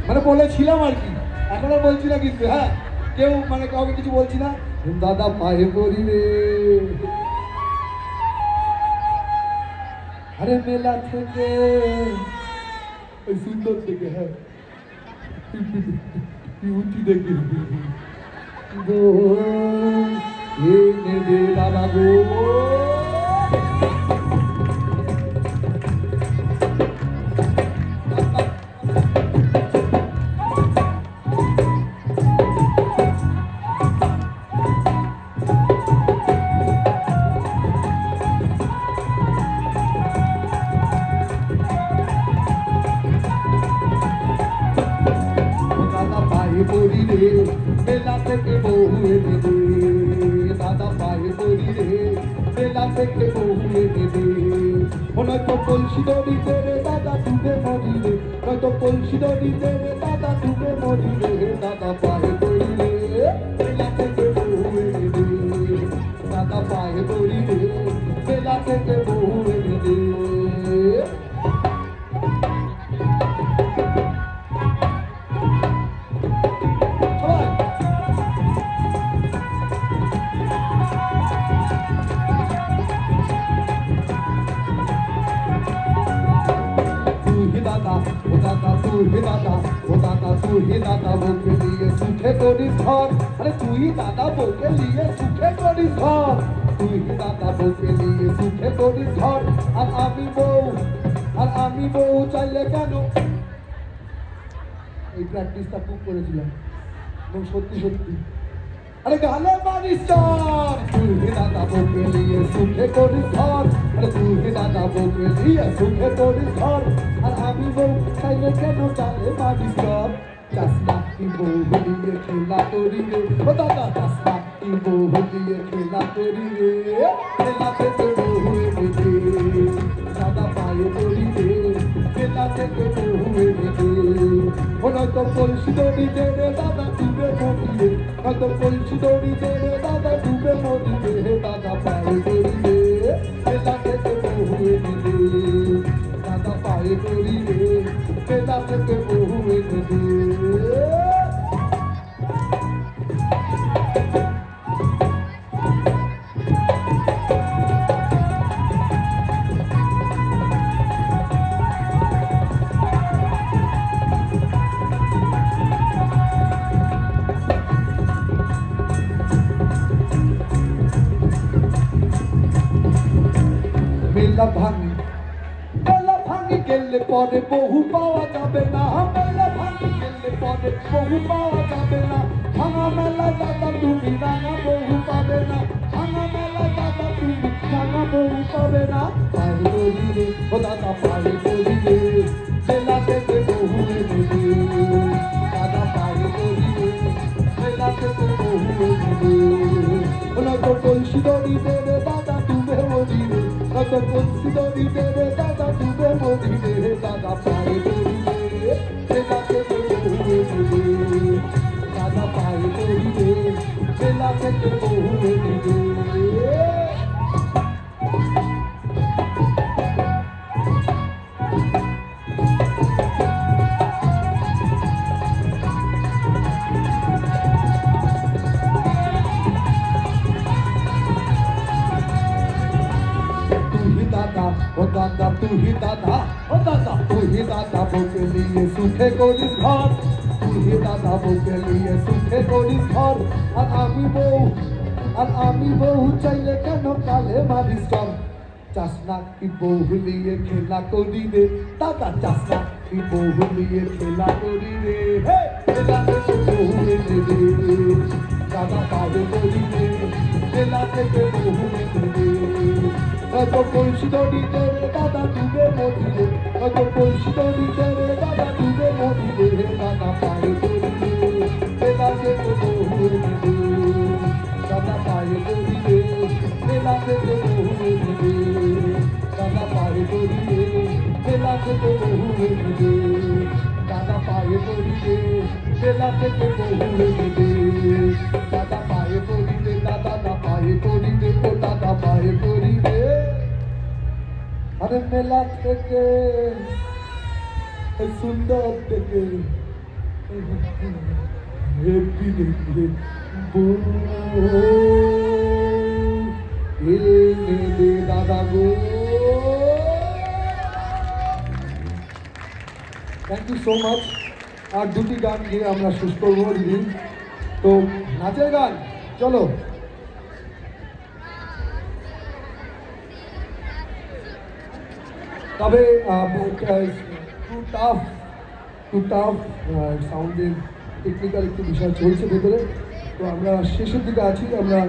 মানে বলেছিলাম আর কি, এখন আর বলছি না কিন্তু, হ্যাঁ কেউ মানে কাউকে কিছু বলছি না। দাদা পায়ে পড়ি রে, আরে মেলা থেকে ওই সুন্দর থেকে, হ্যাঁ উঁচু দেখে গো এনে দে দাদা গো। দাদা পায়ে পড়ি রে, মেলা থেকে বহু এনে দে, দাদা পায়ে পড়ি রে, মেলা থেকে বহু এনে দে। নয়তো কলসি দড়িতে রে দাদা ডুবে মরি রে, নয়তো কলসি দড়িতে রে দাদা ডুবে মরি রে, দাদা পায়ে পড়ি রে, মেলা থেকে বহু এনে দে, দাদা পায়ে পড়ি রে, মেলা থেকে বহু এনে দে। তুই দাদা বউকে নিয়ে সুখে করিস ঘর, আরে তুই দাদা বউকে নিয়ে সুখে করিস ঘর, তুই দাদা বউকে নিয়ে সুখে করিস ঘর, আর আমি বউ চাইলে কেন। এই প্র্যাকটিসটা খুব করেছিলাম এবং সত্যি সত্যি, আরে গালে মারিস চর, তুই দাদা বউকে নিয়ে সুখে করিস ঘর, আরে তুই দাদা বউকে নিয়ে সুখে করিস ঘর, আর আমি বউ চাইলে কেন গালে মারিস চর। চাষনা কি বউ দিয়ে খেলা করি রে, ও দাদা চাষনা কি বউ দিয়ে খেলা করি রে, খেলা থেকে বউ এনে দে, দাদা পায়ে পড়ি রে, খেলা থেকে বউ এনে দে। ও নয়তো কলসি দড়ি দে রে দাদা ডুবে মরি রে, নয়তো কলসি দড়ি দে রে দাদা ডুবে মরি রে, দাদা পায়ে পড়ি রে, খেলা থেকে বউ এনে দে, দাদা পায়ে পড়ি রে, খেলা থেকে বউ এনে দে। মেলা ভাঙি গেলে পরে বহু পাওয়া যাবে না, মেলা ভাঙি গেলে পরে বহু পাওয়া যাবে না, ভাঙা মেলা দাদা তুমি রাঙা বহু পাবে না, ভাঙা মেলা দাদা তুমি রাঙা বহু পাবে না। পায়ে পড়ি রে, ও দাদা পায়ে পড়ি রে, মেলা থেকে বহু এনে দে, দাদা পায়ে পড়ি রে, মেলা থেকে বহু এনে দে। নয়তো কলসি দড়ি দে রে দাদা ডুবে মরি রে, নয়তো কলসি দড়ি দে রে দাদা ডুবে মরি রে, দাদা পায়ে পড়ি রে, মেলা থেকে বহু এনে দে, দাদা পায়ে পড়ি রে, মেলা থেকে বহু এনে দে। ও দাদা তুই দাদা, ও দাদা তুই দাদা বউকে নিয়ে সুখে করিস ঘর, তুই দাদা বউকে নিয়ে সুখে করিস ঘর, আর আমি বউ চাইলে কেন কালে মারিস চর। চাষনা কি বউ নিয়ে খেলা করি রে দাদা, চাষনা কি বহু নিয়ে খেলা করি রে, খেলাতে তো বহু এনে রে, দাদা পাবে করি রে, খেলা থেকে বহু এনে রে। কত পরিচিত নিতে রে দাদা ডুবে মরি রে, কত পরিচিত নিতে রে দাদা ডুবে মরি রে, দাদা পাবে করি রে, খেলা থেকে বহু এনে রে, দাদা পাবে করি রে, খেলা থেকে বহু এনে রে, দাদা পাবে করি রে, খেলা থেকে বহু এনে রে, দাদা পায়ে পড়ি রে, খেলা থেকে বহু এনে রে, দাদা পায়ে পড়ি রে, দাদা পায়ে পড়ি রে, ও দাদা পায়ে পড়ি রে। আরে মেলা থেকে সুন্দর থেকে হেপি দেখে এনে দে দাদা গো। Thank you so much. আর দুটি গান গিয়ে আমরা শেষ করবো দিদি। তো নাচের গান চলো। তবে টু টাফ সাউন্ডের টেকনিক্যাল একটু বিষয় চলছে ভেতরে। তো আমরা শেষের দিকে আছি। আমরা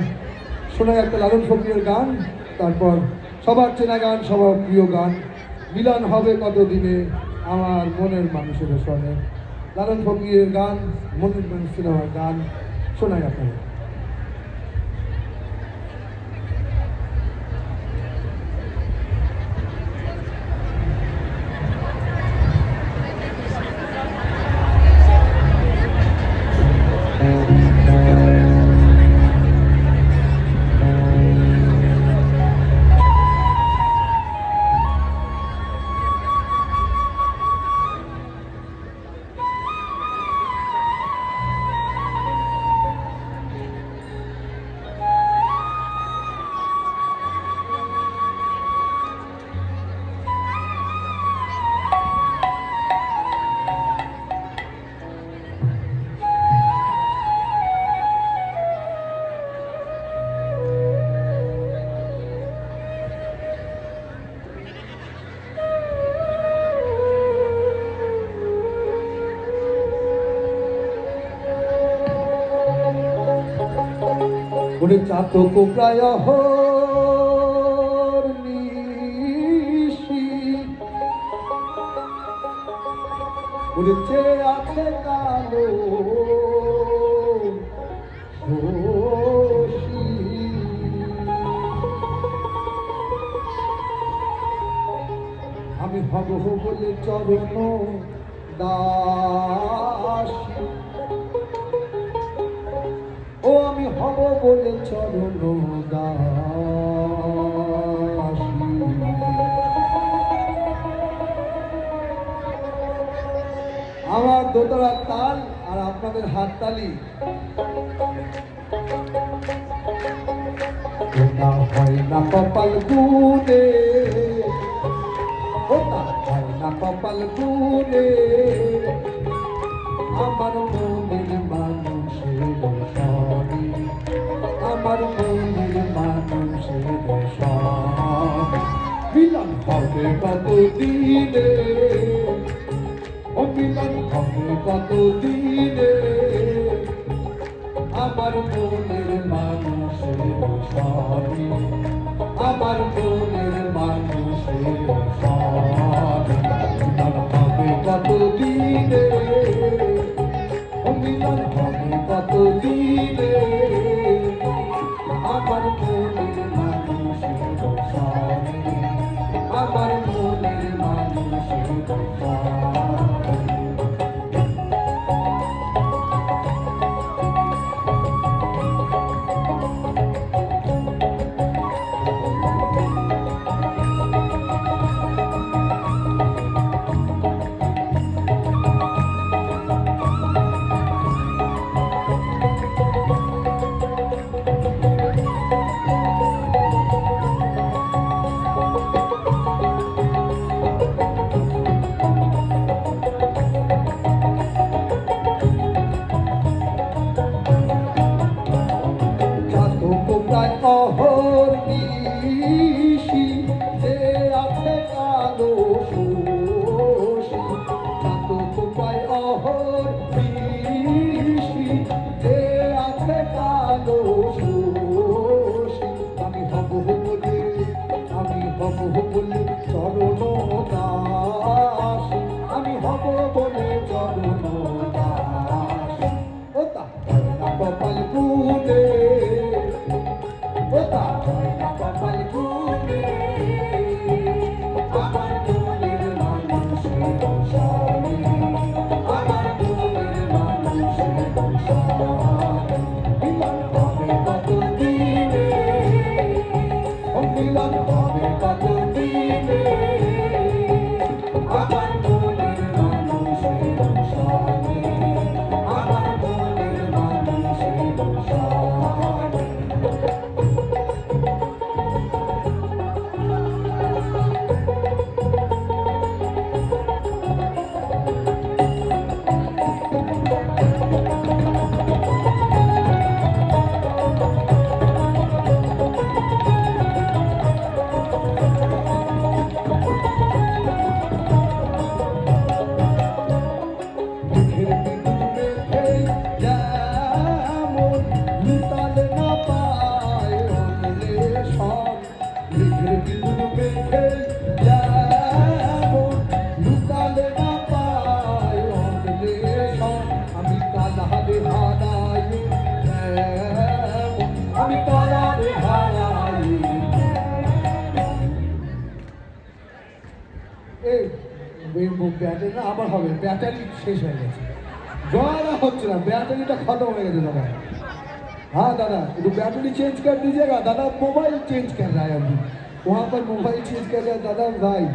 শোনাই একটা লালন ফকিরের গান, তারপর সবার চেনা গান, সবার প্রিয় গান, মিলন হবে কতদিনে আমার মনের মানুষের সঙ্গে। লালন ফকিরের গান, মনের মানুষ সিনেমার গান শোনাই আপনাদের। ওরে চাতক প্রায় নিশি, ওরে চেয়ে আছে কালো শশী। আমি হব বলে চরণ দাসী, ও আমি হব বলে চরণ দাসী। আমার দোতলার তাল আর আপনাদের হাততালি ওটা হয় না কপাল গুনে, ওটা হয় না কপাল গুনে, আমার মনের মানুষের সনে, আমার মনের মানুষের সনে। মিলন হবে কত দিনে, ও মিলন হবে কত দিনে, আমার মনের মানুষের সনে, আমার মনের মানুষের সনে। মিলন হবে কত দিনে, মিলন হবে কত দিনে, আমার মনের মানুষের সনে, আমার মনের মানুষের সনে। হব বলে চরণ দাস, আমি হব বলে চরণ দাস। ও তা হয় না কপাল গুনে, ও তা হয় না কপাল গুনে, আমার মনের মানুষের সনে, আমার মনের মানুষের সনে। মিলন হবে কত দিনে, ও মিলন হবে কত দিনে, আমার মনের মানুষের সনে, আমার মনের মানুষের সনে। মুখের বিদ্যুৎ মেঘে যেমন লুটালে না পায় অন্বেষণ, মুখের বিদ্যুৎ মেঘে যেমন লুটালে না পায় অন্বেষণ। আমি কালারে হারাই যেমন, আমি কালারে হারাই। এই ব্যাটারি না আবার হবে, ব্যাটারি শেষ হয়ে গেছে, জোয়ারা হচ্ছে না, ব্যাটারিটা খতম হয়ে গেছে দাদা। हाँ दादा, तो बैटरी चेंज कर दीजिएगा दादा, मोबाइल चेंज कर रहा है अभी, वहाँ पर मोबाइल चेंज कर रहा है दादा भाई।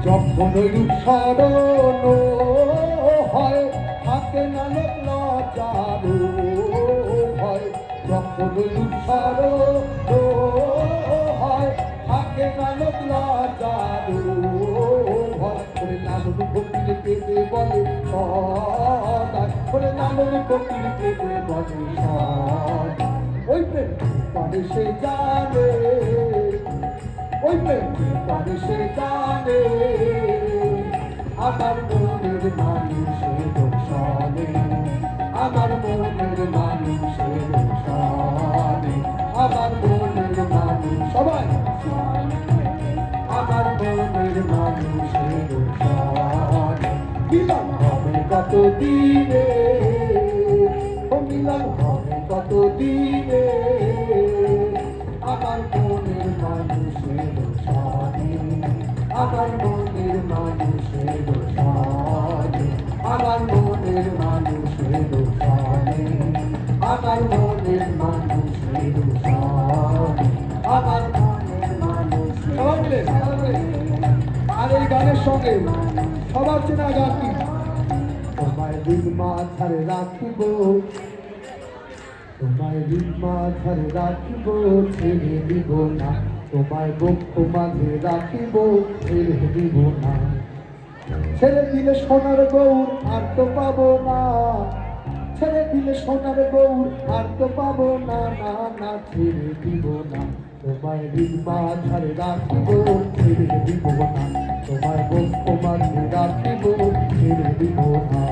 যখন রূপ স্মরণ হয়, হাতে নানক লজ্জারো হয়। যখন রূপ স্মরণ হয়, হাতে নানক লজ্জারো হয়। ওরে নানক ফকির পেতে বলে সদাই, ওরে নানক ফকির পেতে বলে সদাই। ওই প্রেম করে সে জানে, ওই প্রেম করে সে জানে, আমার মনের মানুষের সনে, আমার মনের মানুষের সনে, আমার মনের মানুষ সবাই, আমার মনের মানুষের সনে। মিলন হবে কত দিনে, ও মিলন হবে কত দিনে, আমার মনের মানুষের সনে, আমার মনের মানুষের সনে, আমার মনের মানুষের সনে, আমার মনের মানুষের সনে, আমার মনের মানুষের সনে। আর এই গানের সঙ্গে সবার চেনা গান কি? তোমায় দিন মাঝারে রাখিব, তোমায় দিন মাঝারে রাখিব, ছেড়ে দিব না, তোমায় বক্ষ মাঝে রাখিব, ছেড়ে দিব না। ছেড়ে দিলে সোনার গৌর আর তো পাবো না, ছেড়ে দিলে সোনার গৌর আর তো পাবো না, না না ছেড়ে দিব না। তোমায় দিন মাঝারে রাখিব, ছেড়ে দিব না, তোমায় বক্ষ মাঝে রাখিব, ছেড়ে দিব না।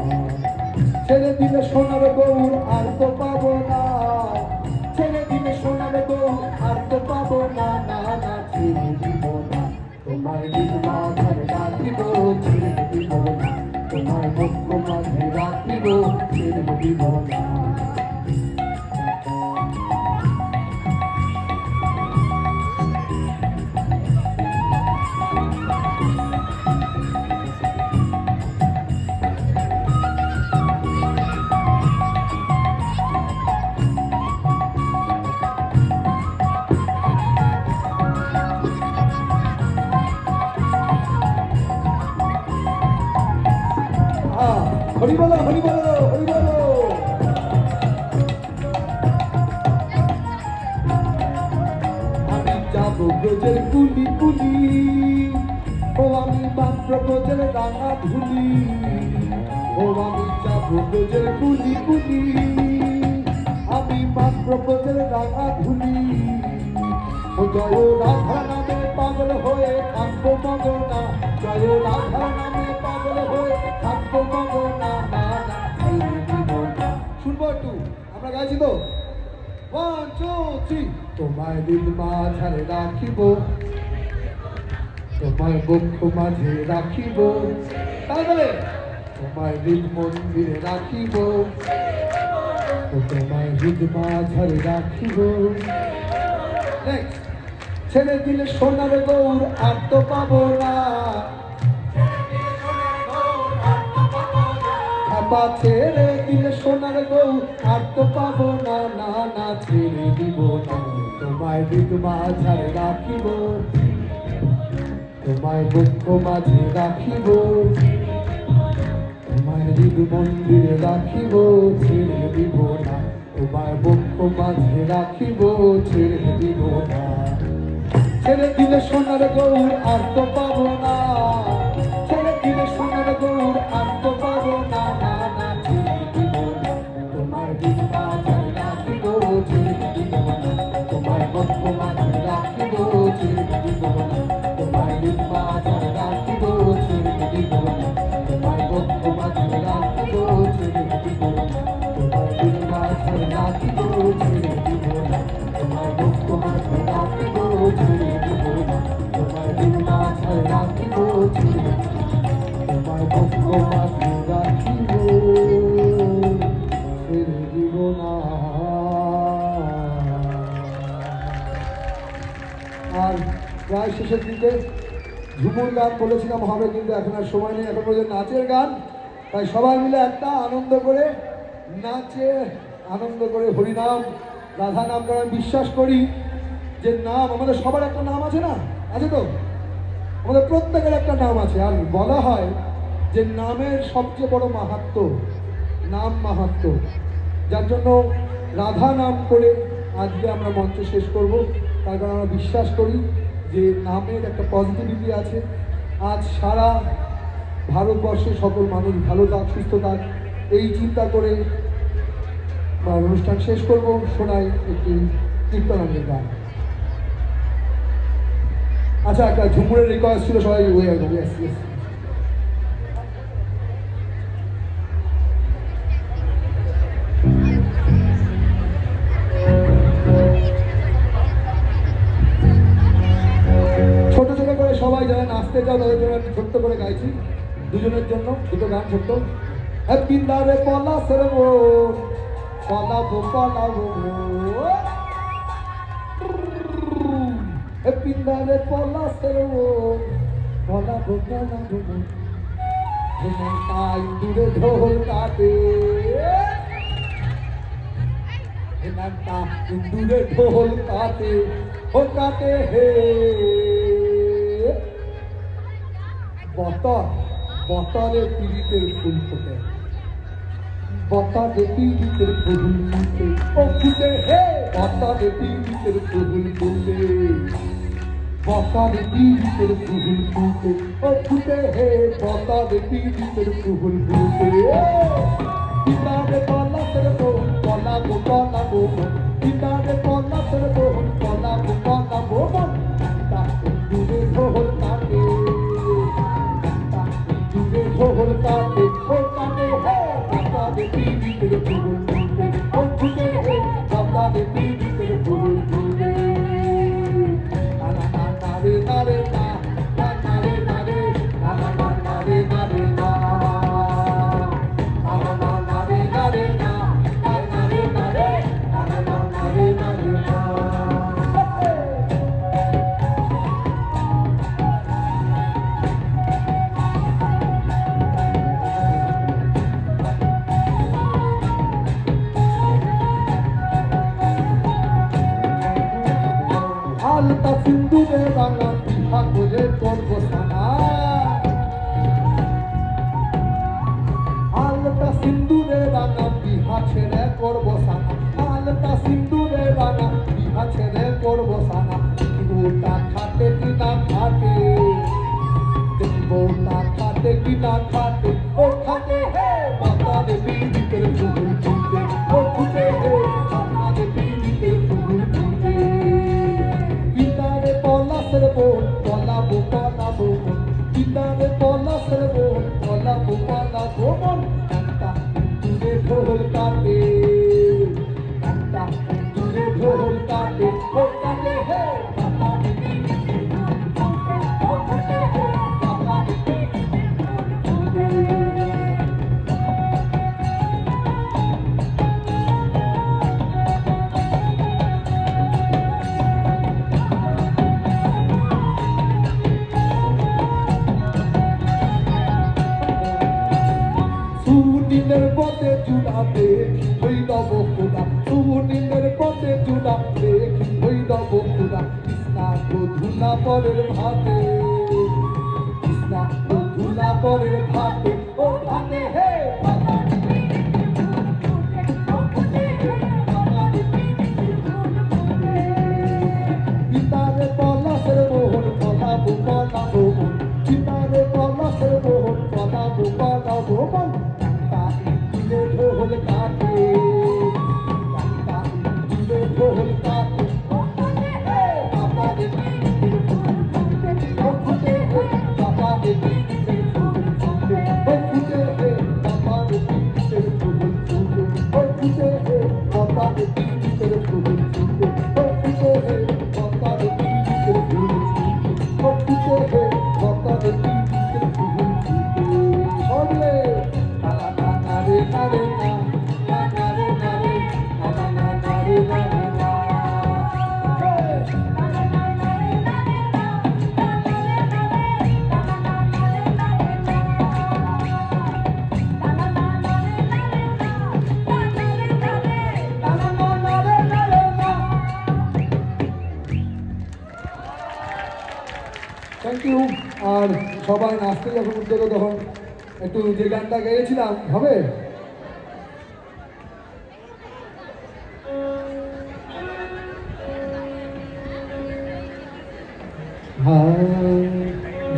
ছেড়ে দিলে সোনার গৌর আর তো পাবো না, ছেড়ে দিলে সোনার গৌর আর তো পাবো না, না না ছেড়ে দিব না। তোমায় দিন মাঝারে রাখিব, ছেড়ে দিব না, তোমায় বক্ষ মাঝে রাখিব, ছেড়ে দিব না। হরি বলো হরি বলো হরি বলো। আমি যাবো ব্রজের কুলি কুলি, ও আমি মাত্র ব্রজের রাঙা ধুলি, ও আমি যাবো ব্রজের কুলি কুলি, আমি মাত্র ব্রজের রাঙা ধুলি। ও জয় রাধা নামে পাগল হয়ে থাকবো মগনা, জয় রাধা নামে পাগল হয়ে থাকবো মগনা, না না ছেড়ে দিব না। শুনবো একটু, আমরা গাইছি তো, 1 2 3। তোমায় দিল মাঝারে রাখিব, তোমায় বক্ষ মাঝে রাখিব, তাহলে তোমায় দিল মন্দিরে রাখিব, তোমায় হৃদ মাঝারে রাখিব। নেক্সট, ছেড়ে দিলে সোনার গৌর আর তো পাবো না, খাপা ছেড়ে দিলে সোনার গৌর আর তো পাবো না, না না ছেড়ে দিব না। তোমায় হৃদ মাঝারে রাখিব, তোমায় বক্ষ মাঝে রাখিব, তোমায় হৃদ মন্দিরে রাখিব, ছেড়ে দিব না। তোমায় বক্ষ মাঝে রাখিব, ছেড়ে দিব না। ছেড়ে দিলে সোনার গৌর আর তো পাবো না, ছেড়ে দিলে সোনার গৌর আর তো পাবো না, না না ছেড়ে দিব না। তোমায় হৃদ মাঝে রাখিব, ছেড়ে দিব না। তোমায় বক্ষ মাঝে রাখিব, ছেড়ে দিব না। তোমায় হৃদ মাঝে রাখিব, ছেড়ে দিব না। তোমায় বক্ষ মাঝে রাখিব, ছেড়ে দিব না। তোমায় হৃদ মাঝে রাখিব, ছেড়ে দিব না। তোমায় বক্ষ মাঝে রাখিব, ছেড়ে দিব না। তোমায় হৃদ মাঝে রাখিব, ছেড়ে দিব না। তোমায় বক্ষ মাঝে রাখিব, ছেড়ে দিব না। আর প্রায় শেষের দিকে ঝুমুর গান বলেছিলাম হবে, কিন্তু এখন আর সময় নেই, এখন পর্যন্ত নাচের গান। তাই সবাই মিলে একটা আনন্দ করে নাচে, আনন্দ করে হরিনাম রাধা নাম করে। আমি বিশ্বাস করি যে নাম, আমাদের সবার একটা নাম আছে না, আছে তো, আমাদের প্রত্যেকের একটা নাম আছে। আর বলা হয় যে নামের সবচেয়ে বড় মাহাত্ম্য, নাম মাহাত্ম্য, যার জন্য রাধা নাম করে আজকে আমরা মঞ্চ শেষ করব। তার কারণ আমরা বিশ্বাস করি যে নামের একটা পজিটিভিটি আছে। আজ সারা ভারতবর্ষে সকল মানুষ ভালো থাক, সুস্থ থাক, এই চিন্তা করে আমরা অনুষ্ঠান শেষ করব। শোনাই একটি কীর্তনাঙ্গের গান। আচ্ছা, একটা ঝুমুরের রিকোয়েস্ট ছিল, সবাই হয়ে গেল। Yes yes. ছোট ছোট করে সবাই যারা নাচতে চাও তাদের জন্য আমি ছোট্ট করে গাইছি, দুজনের জন্য দুটো গান ছোট্ট। হ্যাপি দারে পলা সরবো পলাবো পলাবো, হ্যাপি দারে পলা সরবো পলাবো পলাবো, তাই দূরে ঢোল কাটে, দূরে ঢোল কাটে, ও কাটে হে বতর, বতরে পীড়িতের ফুল ফোটে, বতরে পীড়িতের ফুল ফুটে, ও ফুটে হে বতরে পীড়িতের ফুল ফুটে, বতরে পীড়িতের ফুল ফুটে, ও ফুটে হে বতরে পীড়িতের ফুল ফুটে। পিতারে পলা সরবো পলাবো পলাবো, পিতারে পলা সরবো পলাবো পলাবো, দূরে ঢোল কাটে, দূরে ঢোল কাটে, ও কাটে হে বতরে পীড়িতের ফুল ফুটে, ও ফুটে হে বতরে পীড়িতের ফুল ফুটে। না না না রে না রে না, না রে না রে, না না না রে না রে না, আলতা সিন্দুরে বাংলা ঠাকুরে করবো সানা, আলতা করবো সানা বউটা খাটে কি না খাটে বউটা খাটে কি না খাটে ও খাটে হে বাতারে বিড়িতে ফুল ফুটে ও ফুটে হে বাতারে বিড়িতে ফুল ফুটে গিটারে পলাশের বোন পলাবো পলাবো গিটারে পলাশের বোন পলাবো পলাবো মন একটা দূরে ঢোল কাটে একটা দূরে ঢোল কাটে ও কাটে হে বাতারে বিড়িতে ফুল ফুটে ও ফুটে হে বাতারে বিড়িতে ফুল ফুটে সুনীলের পথে চূড়াতে হইল বকুড়া সুনীলের পথে চূড়াতে হইল বকুড়া কৃষ্ণা ধুলা পরের ভাতে কৃষ্ণা ধুলা পরের ভাতে ও ভাতে হে গীতারে পলাশের মোহন পলাবো পলাবো গীতারে পলাশের মোহন পলাবো পলাবো মন দূরে ঢোল কাটে দূরে ঢোল কাটে বাবারে বিড়িতে ফুল ফুটে ও ফুটে হে বাবারে বিড়িতে ফুল ফুটে ও ফুটে হে বাবারে বিড়িতে ফুল ফুটে ও ফুটে হে বাবারে বিড়িতে ফুল ফুটে ও ফুটে হে বাবারে বিড়িতে ফুল ফুটে ও ফুটে হে বাবারে বিড়িতে ফুল ফুটে সরলে নারে নারে না নারে নারে নারে নারে না থ্যাংক ইউ। আর সবাই নাচতে যখন উদ্যোগ তখন একটু যে গানটা গেয়েছিলাম হবে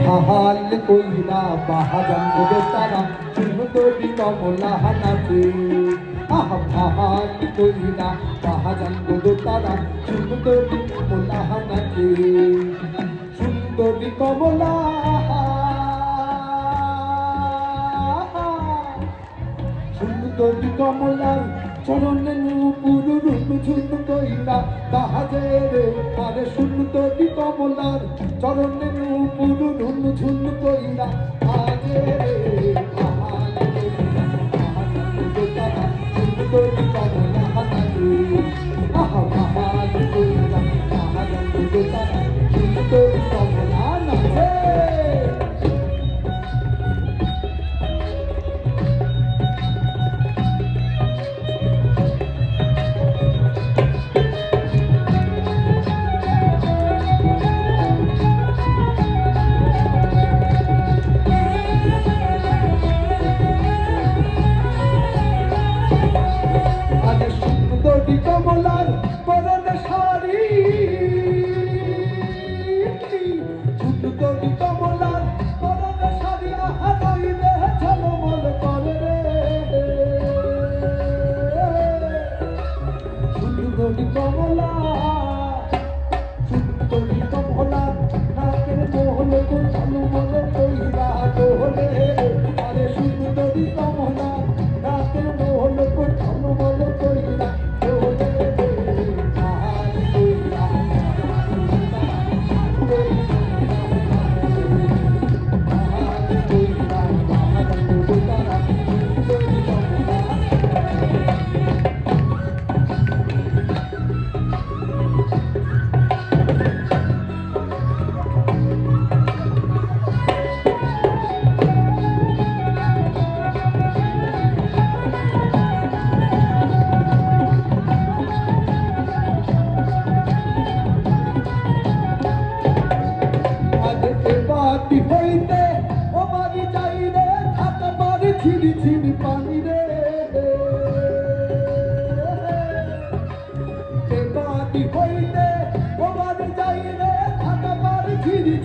ভাহাল কইলা বাহাজান গো তারা সুন্দরী কমলা নাচে আহা ভাহাল কইলা বাহাজান গো তারা সুন্দরী কমলা নাচে সুন্দরী কমলা সুন্দরী কমলার চরণে নুপুর রূপ ঝুল কইলা বাহাজে রে আরে সুন্দরী কমলার চরণে নুপুর রূপ ঝুল কইলা আজে রে বাহাল কইলা বাহাজান গো তারা সুন্দরী কমলা নাচে আহা বাহাল কইলা বাহাজান গো তারা সুন্দরী কমলা নাচে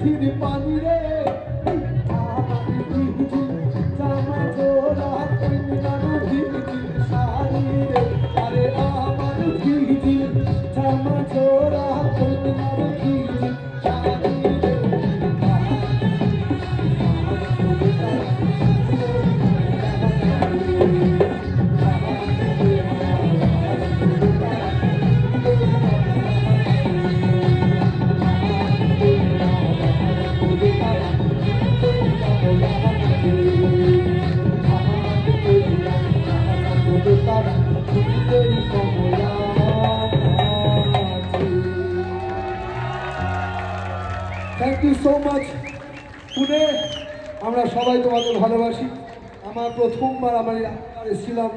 দিঘির পানি রে আমার ভিজি জামা জোড়া কইনার ভিজি শাড়ি রে আরে আমার ভিজি জামা জোড়া কইনার ভিজি শাড়ি রে thank you so much Pune. আমরা সবাই তোমাকে ভালোবাসি। আমার প্রথমবার আমার এসেছিলাম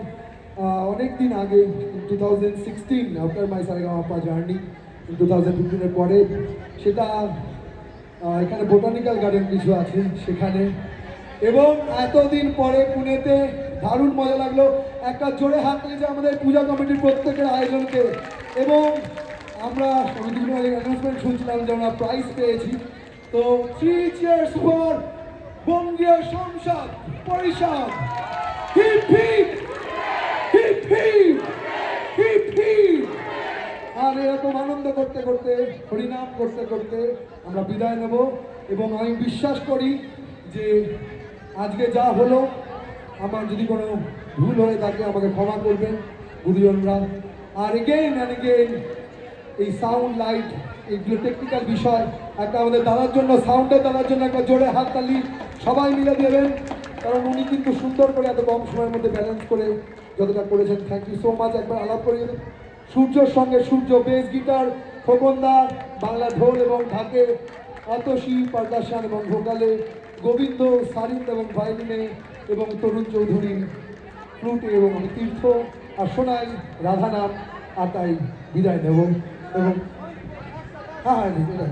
অনেক দিন আগে 2016 আফটার মাই সারেগামাপা জার্নি 2015-এর পরে। সেটা এখানে বোটানিক্যাল গার্ডেন কিছু আছে সেখানে, এবং এতদিন পরে পুনেতে দারুণ মজা লাগলো। একটা জোরে হাত নিয়েছে আমাদের পূজা কমিটির প্রত্যেকের আয়োজনকে, এবং আমরা দুদিন আগে অ্যানাউন্সমেন্ট শুনছিলাম যে আমরা প্রাইজ পেয়েছি। তো 3 cheers for Bangiya Sangsad Parishad. Hip hip hip hip hip hip. আর এরকম আনন্দ করতে করতে, হরিনাম করতে করতে আমরা বিদায় নেব। এবং আমি বিশ্বাস করি যে আজকে যা হলো, আমার যদি কোনো ভুল হয়ে থাকে আমাকে ক্ষমা করবেন গুরুজনরা। আর এগেইন অ্যান্ড এগেইন এই সাউন্ড লাইট এইগুলো টেকনিক্যাল বিষয়, একটা আমাদের দাদার জন্য, সাউন্ডের দাদার জন্য একটা জোরে হাততালি সবাই মিলে দেবেন, কারণ উনি কিন্তু সুন্দর করে এত কম সময়ের মধ্যে ব্যালেন্স করে যতটা করেছেন। Thank you so much. একবার আলাপ করে দেবেন সূর্যর সঙ্গে সূর্য, বেস গিটার খোকনদা, বাংলা ঢোল এবং ঢাকে অতসী, পারকাশন এবং ভোকালে গোবিন্দ, সারিন্দ এবং ভায়োলিনে, এবং তরুণ চৌধুরী ফ্লুটে, এবং আমি তীর্থ আর সোনাই রাধা নাম। আর তাই বিদায় নেব। এবং হ্যাঁ হ্যাঁ